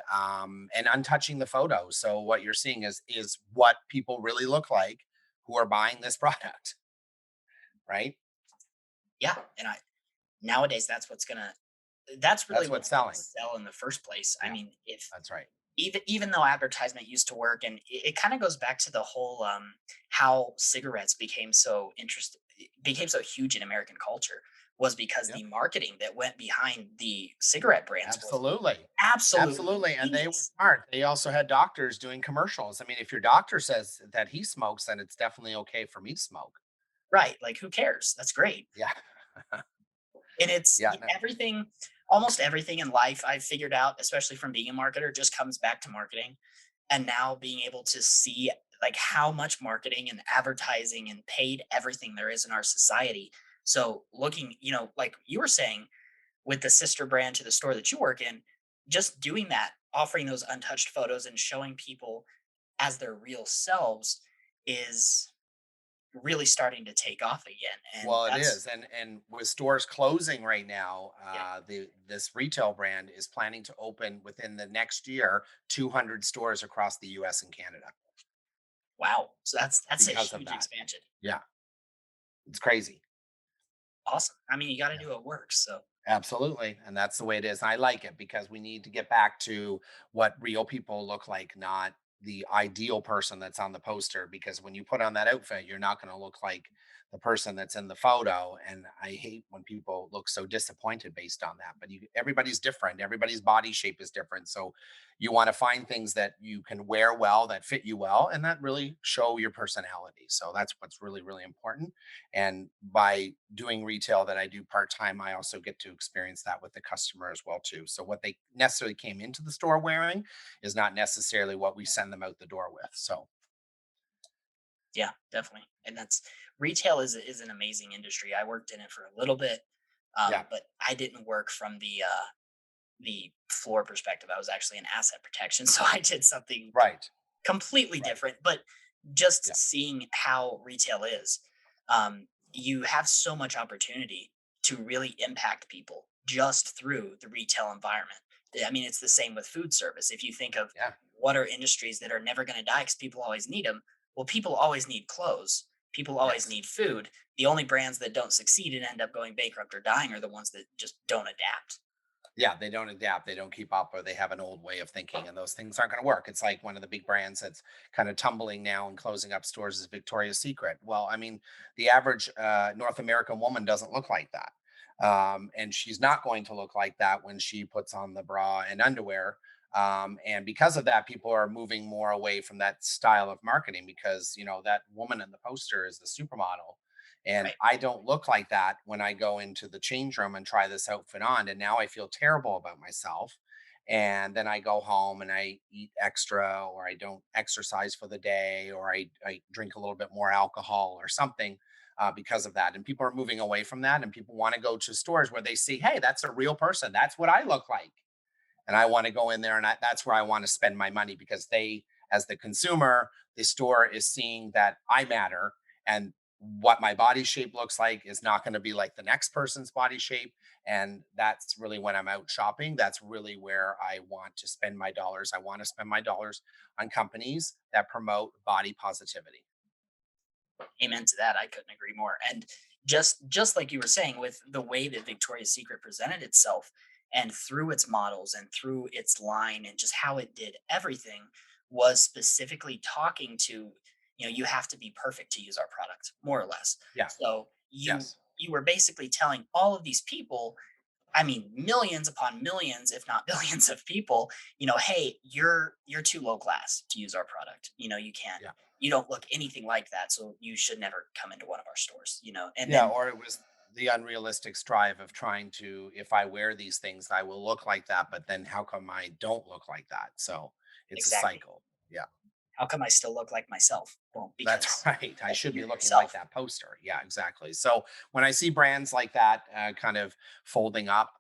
untouching the photos. So what you're seeing is what people really look like who are buying this product, right? yeah, and nowadays that's really That's what's what's gonna selling. sell in the first place. I Yeah, mean, if that's right. even though advertisement used to work, and it kind of goes back to the whole how cigarettes became so huge in American culture was because Yep, the marketing that went behind the cigarette brands was absolutely. absolutely Absolutely. And they were genius. smart. They also had doctors doing commercials. I mean, if your doctor says that he smokes, then it's definitely okay for me to smoke. Right, like who cares? That's great. Yeah. And it's Yeah. No, everything, almost everything in life I've figured out, especially from being a marketer, just comes back to marketing. And now being able to see like how much marketing and advertising and paid everything there is in our society. So looking, like you were saying with the sister brand to the store that you work in, just doing that, offering those untouched photos and showing people as their real selves is really starting to take off again. And well, it that's is, and with stores closing right now, yeah. the this retail brand is planning to open within the next year 200 stores across the U.S. and Canada Wow. So that's a because of huge that. expansion. Yeah, it's crazy. Awesome. I mean, you got to do what works. So Absolutely. And that's the way it is. And I like it because we need to get back to what real people look like, not the ideal person that's on the poster. Because when you put on that outfit, you're not going to look like the person that's in the photo. And I hate when people look so disappointed based on that. But everybody's different. Everybody's body shape is different. So you want to find things that you can wear well, that fit you well, and that really show your personality. So that's what's really, really important. And by doing retail that I do part time, I also get to experience that with the customer as well too. So what they necessarily came into the store wearing is not necessarily what we send them out the door with. So yeah, definitely. And that's retail is an amazing industry. I worked in it for a little bit, yeah, but I didn't work from the floor perspective. I was actually in asset protection, so I did something right, completely right, different. But just yeah, seeing how retail is, you have so much opportunity to really impact people just through the retail environment. I mean, it's the same with food service. If you think of yeah, what are industries that are never going to die because people always need them, well, people always need clothes. People always yes. need food. The only brands that don't succeed and end up going bankrupt or dying are the ones that just don't adapt. Yeah, they don't adapt, they don't keep up, or they have an old way of thinking, and those things aren't going to work. It's like one of the big brands that's kind of tumbling now and closing up stores is Victoria's Secret. Well, I mean, the average North American woman doesn't look like that. And she's not going to look like that when she puts on the bra and underwear. And because of that, people are moving more away from that style of marketing because, that woman in the poster is the supermodel. And Right. I don't look like that when I go into the change room and try this outfit on. And now I feel terrible about myself. And then I go home and I eat extra, or I don't exercise for the day, or I drink a little bit more alcohol or something because of that. And people are moving away from that. And people want to go to stores where they see, hey, that's a real person. That's what I look like. And I want to go in there, and that's where I want to spend my money, because they, as the consumer, the store is seeing that I matter, and what my body shape looks like is not going to be like the next person's body shape. And that's really when I'm out shopping. That's really where I want to spend my dollars. I want to spend my dollars on companies that promote body positivity. Amen to that. I couldn't agree more. And just like you were saying, with the way that Victoria's Secret presented itself and through its models and through its line and just how it did everything was specifically talking to, you have to be perfect to use our product, more or less. Yeah. So you Yes. you were basically telling all of these people, I mean, millions upon millions, if not billions of people, hey, you're too low class to use our product. You can't, Yeah. you don't look anything like that, so you should never come into one of our stores. And Yeah, then or it was the unrealistic strive of trying to, if I wear these things, I will look like that, but then how come I don't look like that? So it's a exactly, cycle. Yeah. how come I still look like myself? Well, That's because right. I should be you're looking like yourself. that poster. Yeah, exactly. So when I see brands like that kind of folding up,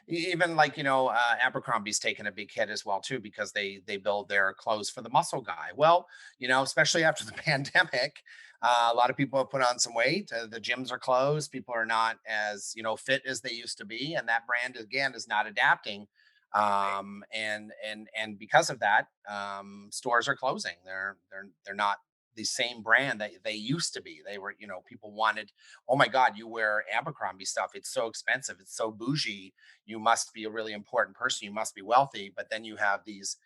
even like Abercrombie's taken a big hit as well too, because they build their clothes for the muscle guy. Well, especially after the pandemic, a lot of people have put on some weight. The gyms are closed. People are not as fit as they used to be, and that brand again is not adapting. Right. And because of that, stores are closing. They're not the same brand that they used to be. They were, people wanted, oh my God, you wear Abercrombie stuff. It's so expensive. It's so bougie. You must be a really important person. You must be wealthy. But then you have these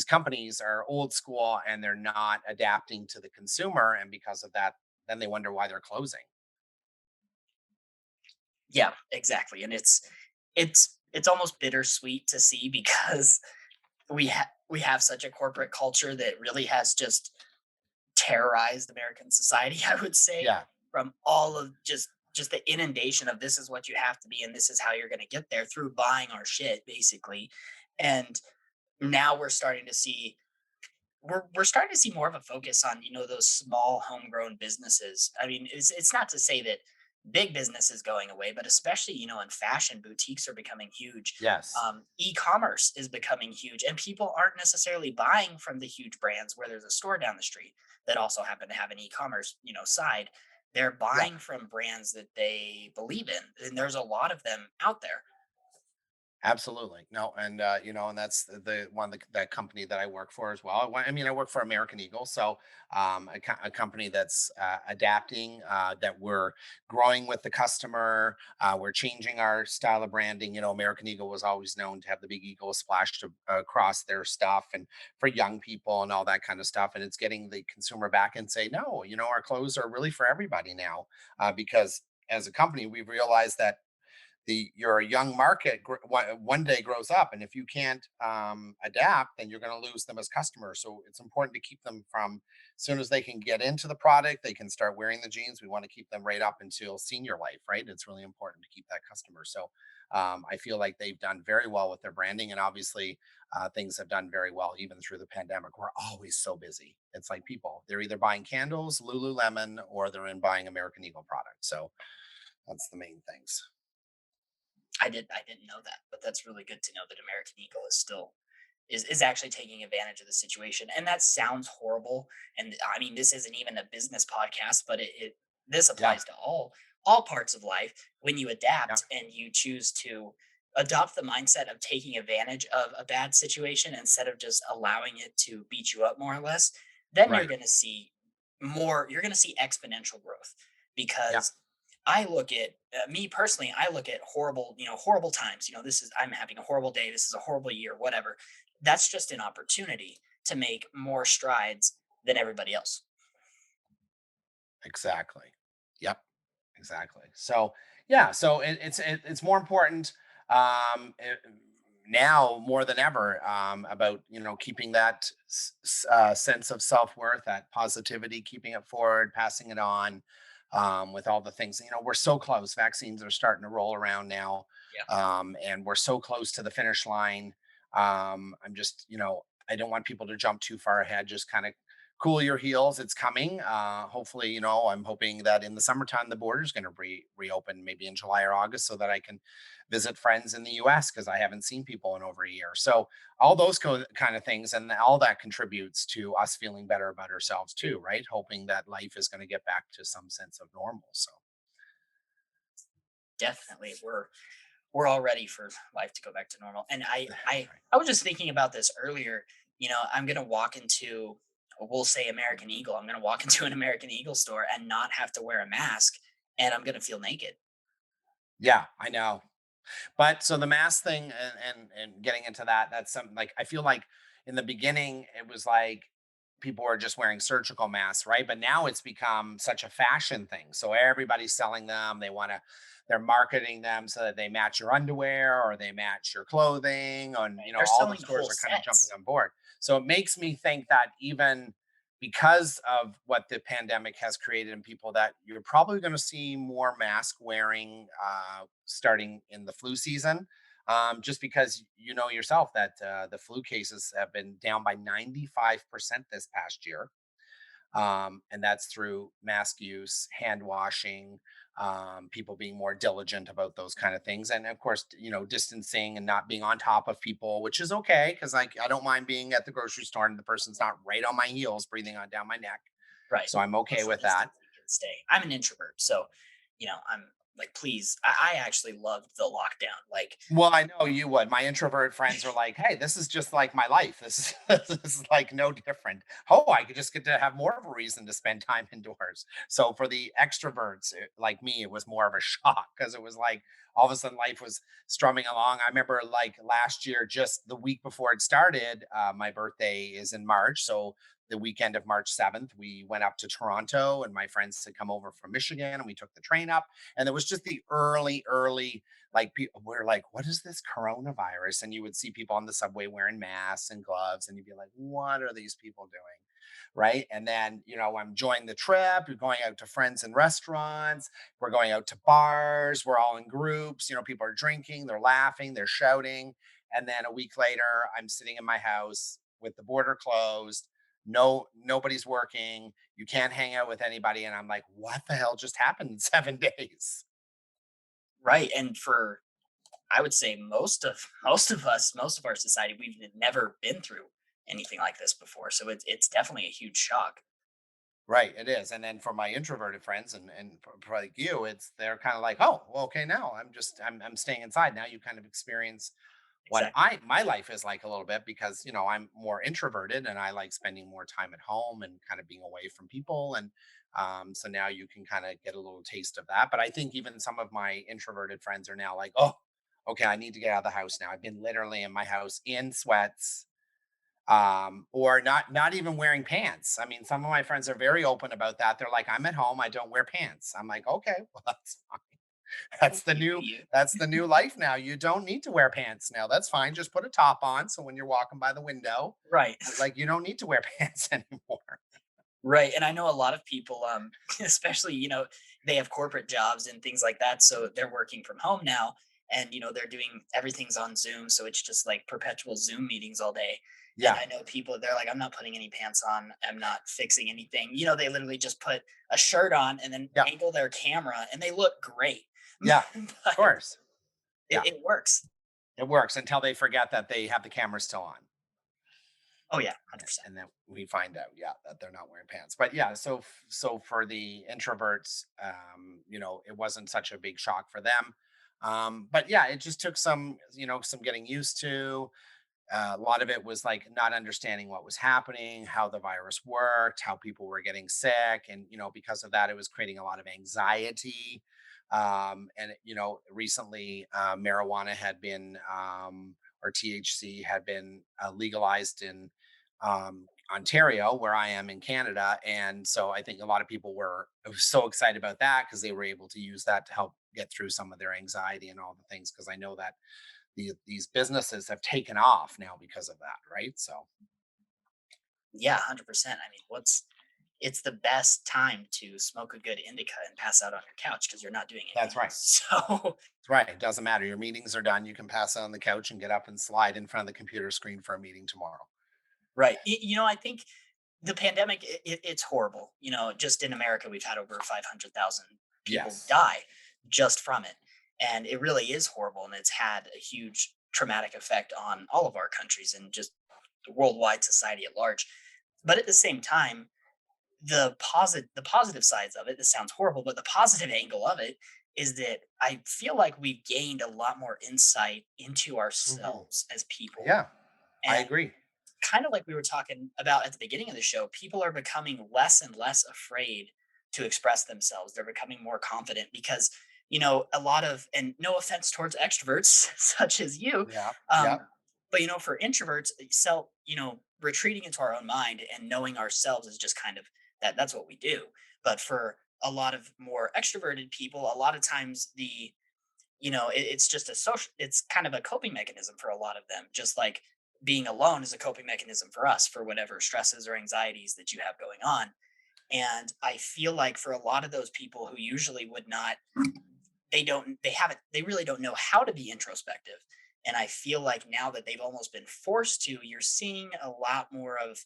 companies are old school and they're not adapting to the consumer. And because of that, then they wonder why they're closing. Yeah, exactly. And it's almost bittersweet to see because we have such a corporate culture that really has just terrorized American society, I would say, Yeah. from all of just the inundation of this is what you have to be and this is how you're going to get there through buying our shit basically. And now we're starting to see more of a focus on those small homegrown businesses. I mean, it's not to say that big business is going away, but especially in fashion, boutiques are becoming huge. Yes. E-commerce is becoming huge, and people aren't necessarily buying from the huge brands where there's a store down the street that also happen to have an e-commerce side. They're Yeah. buying from brands that they believe in, and there's a lot of them out there. Absolutely. No, and and that's the one that company that I work for as well. I mean, I work for American Eagle, so a company that's adapting, that we're growing with the customer. We're changing our style of branding. American Eagle was always known to have the big eagle splashed across their stuff, and for young people and all that kind of stuff. And it's getting the consumer back and say, no, our clothes are really for everybody now, because as a company, we've realized that you're a young market one day grows up, and if you can't adapt, then you're going to lose them as customers. So it's important to keep them from, as soon as they can get into the product, they can start wearing the jeans. We want to keep them right up until senior life, right? It's really important to keep that customer. So I feel like they've done very well with their branding, and obviously things have done very well even through the pandemic. We're always so busy. It's like people, they're either buying candles, Lululemon, or they're in buying American Eagle products. So that's the main things. I didn't know that, but that's really good to know that American Eagle is still is actually taking advantage of the situation. And that sounds horrible. And I mean, this isn't even a business podcast, but this Yeah. applies to all parts of life. When you Yeah. adapt and you choose to adopt the mindset of taking advantage of a bad situation instead of just allowing it to beat you up more or less, then Right. you're going to see exponential growth Yeah. because I look at me personally, I look at horrible times. I'm having a horrible day. This is a horrible year, whatever. That's just an opportunity to make more strides than everybody else. Exactly. Yep. Exactly. So yeah. So it's more important, now more than ever, about keeping that sense of self worth, that positivity, keeping it forward, passing it on. with all the things. We're so close. Vaccines are starting to roll around now, Yeah. and we're so close to the finish line. I'm just, I don't want people to jump too far ahead. Just kind of cool your heels. It's coming. Hopefully, I'm hoping that in the summertime the border is going to reopen, maybe in July or August, so that I can visit friends in the U.S. because I haven't seen people in over a year. So all those kind of things, and all that contributes to us feeling better about ourselves too, right? Hoping that life is going to get back to some sense of normal. So Definitely. We're all ready for life to go back to normal. And I I right. I was just thinking about this earlier. I'm gonna walk into, we'll say American Eagle. I'm gonna walk into an American Eagle store and not have to wear a mask, and I'm gonna feel naked. Yeah, I know. But so the mask thing, and getting into that, that's something like I feel like in the beginning it was like people were just wearing surgical masks, right? But now it's become such a fashion thing. So everybody's selling them. They're marketing them so that they match your underwear or they match your clothing. And Right? They're all the selling stores whole are kind of jumping sets. on board. So it makes me think that even because of what the pandemic has created in people, that you're probably going to see more mask wearing starting in the flu season, just because you know yourself that the flu cases have been down by 95% this past year, and that's through mask use, hand washing, people being more diligent about those kind of things, and of course, distancing and not being on top of people, which is okay because I don't mind being at the grocery store and the person's not right on my heels, breathing on down my neck, Right. so I'm okay Social with that. distancing can stay. I'm an introvert, so I'm like, please. I actually loved the lockdown. Like, Well, I know you would. My introvert friends are like, "Hey, this is just like my life. This is this is like no different. Oh, I could just get to have more of a reason to spend time indoors." So for the extroverts like me, it was more of a shock because it was like all of a sudden life was strumming along. I remember like last year, just the week before it started, my birthday is in March, so the weekend of March 7th, we went up to Toronto, and my friends had come over from Michigan, and we took the train up, and there was just the early like people were like, what is this coronavirus? And you would see people on the subway wearing masks and gloves, and you'd be like, what are these people doing? Right. And then, I'm enjoying the trip. We're going out to friends and restaurants. We're going out to bars. We're all in groups. People are drinking, they're laughing, they're shouting. And then a week later, I'm sitting in my house with the border closed. No, nobody's working. You can't hang out with anybody. And I'm like, what the hell just happened in 7 days? right. And for, I would say, most of us, most of our society, we've never been through anything like this before. So it's definitely a huge shock. Right, it is. And then for my introverted friends and like you, they're kind of like, oh, well, okay, now I'm staying inside. Now you kind of experience what Exactly. my life is like a little bit because I'm more introverted and I like spending more time at home and kind of being away from people. And so now you can kind of get a little taste of that. But I think even some of my introverted friends are now like, oh, okay, I need to get out of the house now. I've been literally in my house in sweats, or not even wearing pants. I mean, some of my friends are very open about that. They're like, I'm at home, I don't wear pants. I'm like, okay, well, that's fine. that's the You new do you. that's the new life now. You don't need to wear pants now. That's fine, just put a top on so when you're walking by the window, Right. like, you don't need to wear pants anymore. Right. And I know a lot of people, especially, they have corporate jobs and things like that. So they're working from home now, and, they're doing everything's on Zoom. So it's just like perpetual Zoom meetings all day. And Yeah, I know people, they're like, I'm not putting any pants on. I'm not fixing anything. They literally just put a shirt on and then yeah, angle their camera and they look great. yeah, of But course. it, Yeah, it works. it works until they forget that they have the camera still on. Oh, yeah, Yeah, 100%. and then we find out, yeah, that they're not wearing pants. But yeah, so for the introverts, it wasn't such a big shock for them. But yeah, it just took some getting used to. A lot of it was like not understanding what was happening, how the virus worked, how people were getting sick, and because of that, it was creating a lot of anxiety. And recently, marijuana had been, or THC had been legalized in Ontario, where I am in Canada, and so I think a lot of people were so excited about that because they were able to use that to help get through some of their anxiety and all the things. Because I know that these businesses have taken off now because of that, right? So Yeah, 100%. I mean, it's the best time to smoke a good indica and pass out on your couch because you're not doing That's anything right. else. So That's right. It doesn't matter. Your meetings are done. You can pass out on the couch and get up and slide in front of the computer screen for a meeting tomorrow. right. I think the pandemic, it's horrible. Just in America, we've had over 500,000 people Yes. die just from it. And it really is horrible. And it's had a huge traumatic effect on all of our countries and just the worldwide society at large. But at the same time, the positive sides of it, this sounds horrible, but the positive angle of it is that I feel like we've gained a lot more insight into Hmm. ourselves as people. Yeah, I And agree. kind of like we were talking about at the beginning of the show, people are becoming less and less afraid to express themselves. They're becoming more confident because, a lot of, and no offense towards extroverts such as you, Yeah. um, Yep. but for introverts, retreating into our own mind and knowing ourselves is just kind of that's what we do. But for a lot of more extroverted people, a lot of times it's just it's kind of a coping mechanism for a lot of them, just like being alone is a coping mechanism for us for whatever stresses or anxieties that you have going on. And I feel like for a lot of those people who usually would not, they really don't know how to be introspective. And I feel like now that they've almost been forced to, you're seeing more of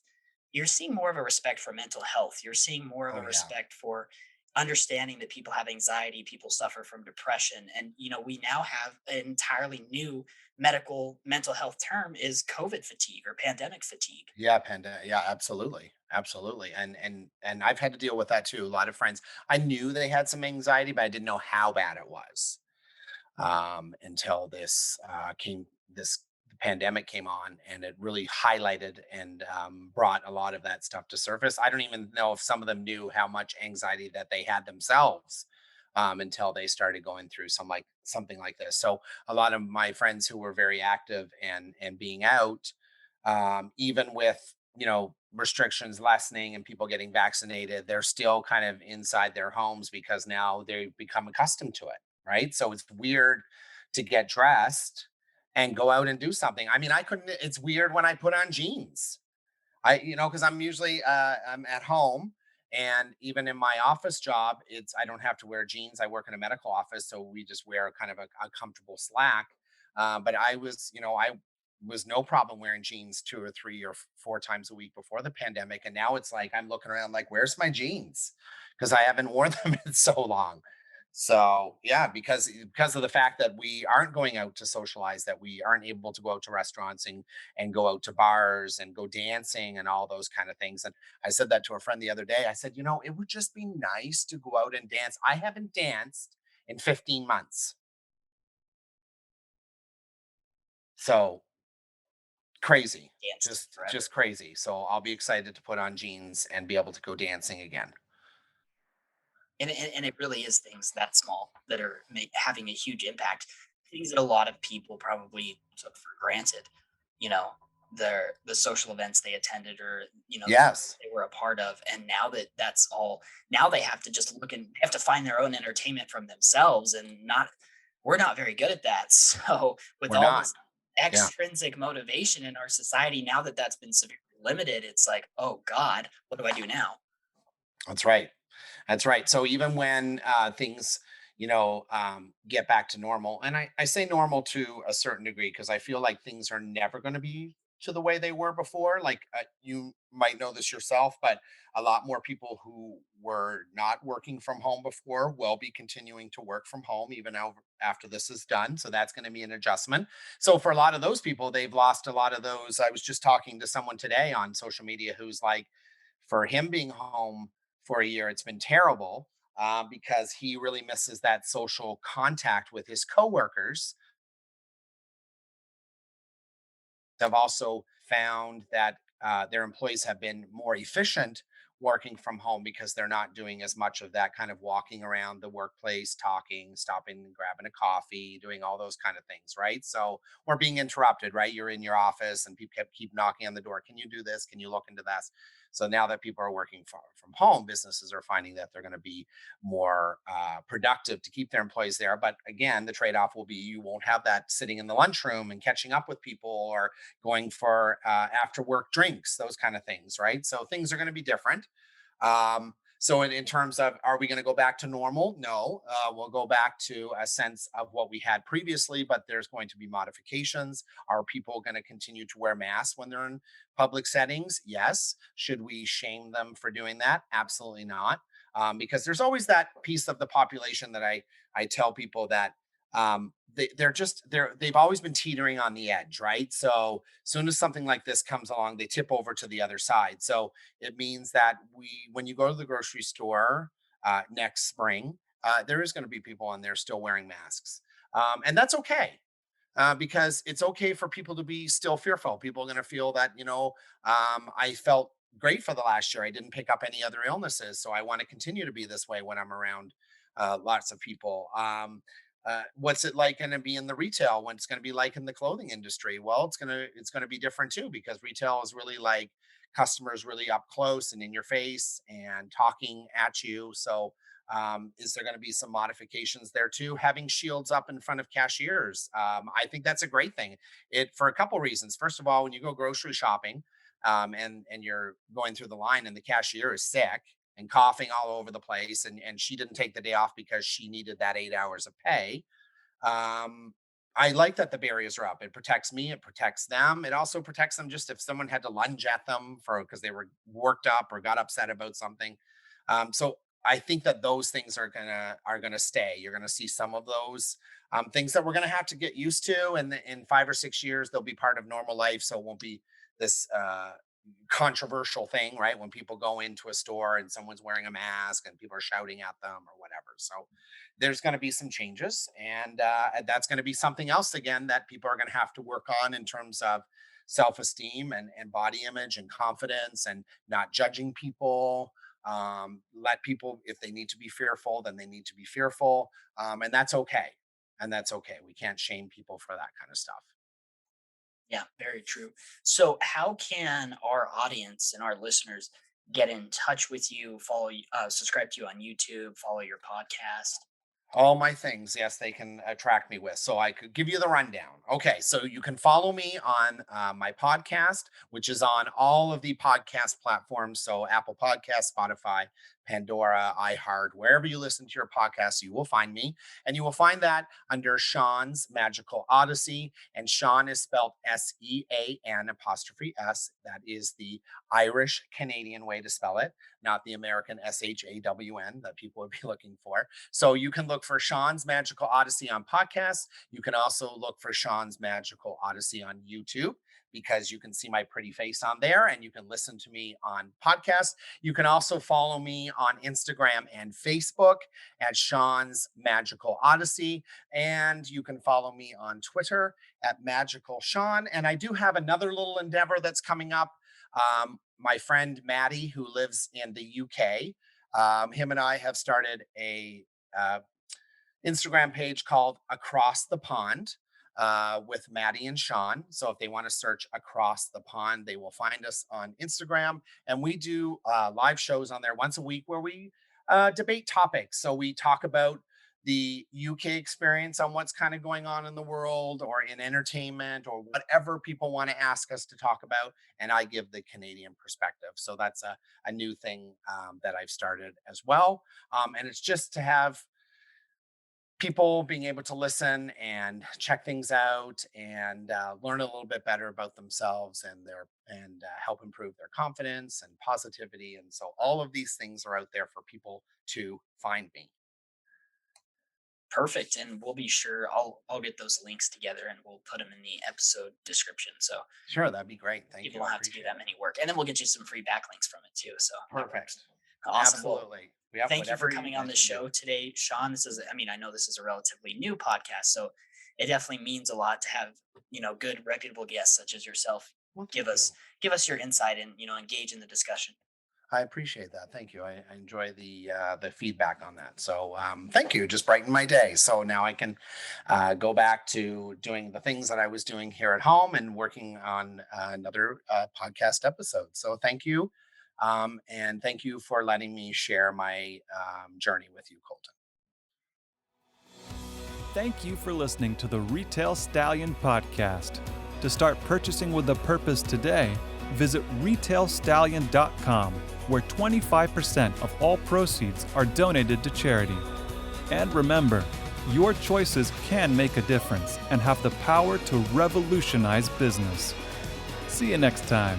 a respect for mental health. You're seeing more of a Oh yeah. respect for understanding that people have anxiety, people suffer from depression. And we now have an entirely new medical mental health term is COVID fatigue or pandemic fatigue. Yeah, yeah, absolutely. Absolutely. And I've had to deal with that too. A lot of friends. I knew they had some anxiety, but I didn't know how bad it was. Until this the pandemic came on, and it really highlighted and brought a lot of that stuff to surface. I don't even know if some of them knew how much anxiety that they had themselves, until they started going through something like this. So a lot of my friends who were very active and being out, even with restrictions lessening and people getting vaccinated, they're still kind of inside their homes because now they've become accustomed to it, right? So it's weird to get dressed and go out and do something. I mean, I couldn't. It's weird when I put on jeans. Because I'm usually I'm at home, and even in my office job, I don't have to wear jeans. I work in a medical office, so we just wear kind of a comfortable slack. But I was no problem wearing jeans 2 or 3 or 4 times a week before the pandemic, and now it's like I'm looking around like, where's my jeans? Because I haven't worn them in so long. So yeah, because of the fact that we aren't going out to socialize, that we aren't able to go out to restaurants and go out to bars and go dancing and all those kind of things. And I said that to a friend the other day. I said, it would just be nice to go out and dance. I haven't danced in 15 months. So crazy. Danced Just forever. crazy. So I'll be excited to put on jeans and be able to go dancing again. And it really is things that small that are having a huge impact. Things that a lot of people probably took for granted. You know, the social events they attended, or the things Yes. they were a part of. And now that that's all, now they have to just look and they have to find their own entertainment from themselves, and not we're not very good at that. So with We're all not. this Yeah. extrinsic motivation in our society, now that that's been severely limited, it's like, oh God, what do I do now? That's right. That's right. So even when things, get back to normal, and I say normal to a certain degree because I feel like things are never going to be to the way they were before. Like you might know this yourself, but a lot more people who were not working from home before will be continuing to work from home even after this is done. So that's going to be an adjustment. So for a lot of those people, they've lost a lot of those. I was just talking to someone today on social media who's like, for him being home for a year, it's been terrible, because he really misses that social contact with his coworkers. Have also found that their employees have been more efficient working from home because they're not doing as much of that kind of walking around the workplace, talking, stopping and grabbing a coffee, doing all those kind of things, right? So, or being interrupted, right? You're in your office and people keep knocking on the door. Can you do this? Can you look into this? So now that people are working from home, businesses are finding that they're going to be more productive to keep their employees there. But again, the trade off will be you won't have that sitting in the lunchroom and catching up with people, or going for after work drinks, those kind of things, right? So things are going to be different. So in terms of, are we going to go back to normal? No, we'll go back to a sense of what we had previously, but there's going to be modifications. Are people going to continue to wear masks when they're in public settings? Yes. Should we shame them for doing that? Absolutely not. Because there's always that piece of the population that I tell people that they've always been teetering on the edge, right? So as soon as something like this comes along, they tip over to the other side. So it means that when you go to the grocery store next spring, there is going to be people on there still wearing masks, and that's okay. Because it's okay for people to be still fearful. People are going to feel that, I felt great for the last year. I didn't pick up any other illnesses. So I want to continue to be this way when I'm around lots of people. What's it like going to be in the retail? When it's going to be like in the clothing industry? Well, it's going to be different too, because retail is really like customers really up close and in your face and talking at you. So is there going to be some modifications there too? Having shields up in front of cashiers, I think that's a great thing. It for a couple reasons. First of all, when you go grocery shopping, and you're going through the line and the cashier is sick and coughing all over the place, and she didn't take the day off because she needed that 8 hours of pay. um, I like that the barriers are up. It protects me, it protects them. It also protects them just if someone had to lunge at them for because they were worked up or got upset about something. So I think that those things are gonna stay. You're gonna see some of those things that we're gonna have to get used to, and in 5 or 6 years they'll be part of normal life. So it won't be this controversial thing, right? When people go into a store and someone's wearing a mask and people are shouting at them or whatever. So there's going to be some changes, and that's going to be something else again that people are going to have to work on in terms of self-esteem and body image and confidence and not judging people. Let people, if they need to be fearful, then they need to be fearful, and that's okay. And that's okay. We can't shame people for that kind of stuff. Yeah, very true. So, how can our audience and our listeners get in touch with you, subscribe to you on YouTube, follow your podcast? All my things, yes, they can track me with. So I could give you the rundown. Okay, so you can follow me on my podcast, which is on all of the podcast platforms. So Apple Podcasts, Spotify, Pandora, iHeart, wherever you listen to your podcasts, you will find me. And you will find that under Sean's Magical Odyssey. And Sean is spelled Sean apostrophe S. That is the Irish Canadian way to spell it, not the American SHAWN that people would be looking for. So you can look for Sean's Magical Odyssey on podcasts. You can also look for Sean's Magical Odyssey on YouTube, because you can see my pretty face on there and you can listen to me on podcasts. You can also follow me on Instagram and Facebook at Sean's Magical Odyssey. And you can follow me on Twitter at Magical Sean. And I do have another little endeavor that's coming up. My friend Maddie, who lives in the UK, him and I have started a uh, Instagram page called Across the Pond with Maddie and Sean. So if they want to search Across the Pond, they will find us on Instagram. And we do live shows on there once a week where we debate topics. So we talk about the UK experience on what's kind of going on in the world or in entertainment or whatever people want to ask us to talk about. And I give the Canadian perspective. So that's a new thing that I've started as well. And it's just to have people being able to listen and check things out and learn a little bit better about themselves and help improve their confidence and positivity. And so all of these things are out there for people to find me. Perfect. And we'll be sure I'll get those links together and we'll put them in the episode description. So Sure, that'd be great. Thank people you. I don't have to do appreciate that it. many work. And then we'll get you some free backlinks from it too. So that Perfect. works. Awesome. Well, Absolutely. Yep. thank you for Whatever you coming on guys the can do. show today, Sean. I know this is a relatively new podcast, so it definitely means a lot to have, good reputable guests such as yourself Well, give thank you. us give us your insight and, engage in the discussion. I appreciate that. Thank you. I enjoy the feedback on that. So thank you. Just brightened my day. So now I can go back to doing the things that I was doing here at home and working on another podcast episode. So thank you, and thank you for letting me share my journey with you, Colton. Thank you for listening to the Retail Stallion podcast. To start purchasing with a purpose today, visit retailstallion.com, where 25% of all proceeds are donated to charity. And remember, your choices can make a difference and have the power to revolutionize business. See you next time.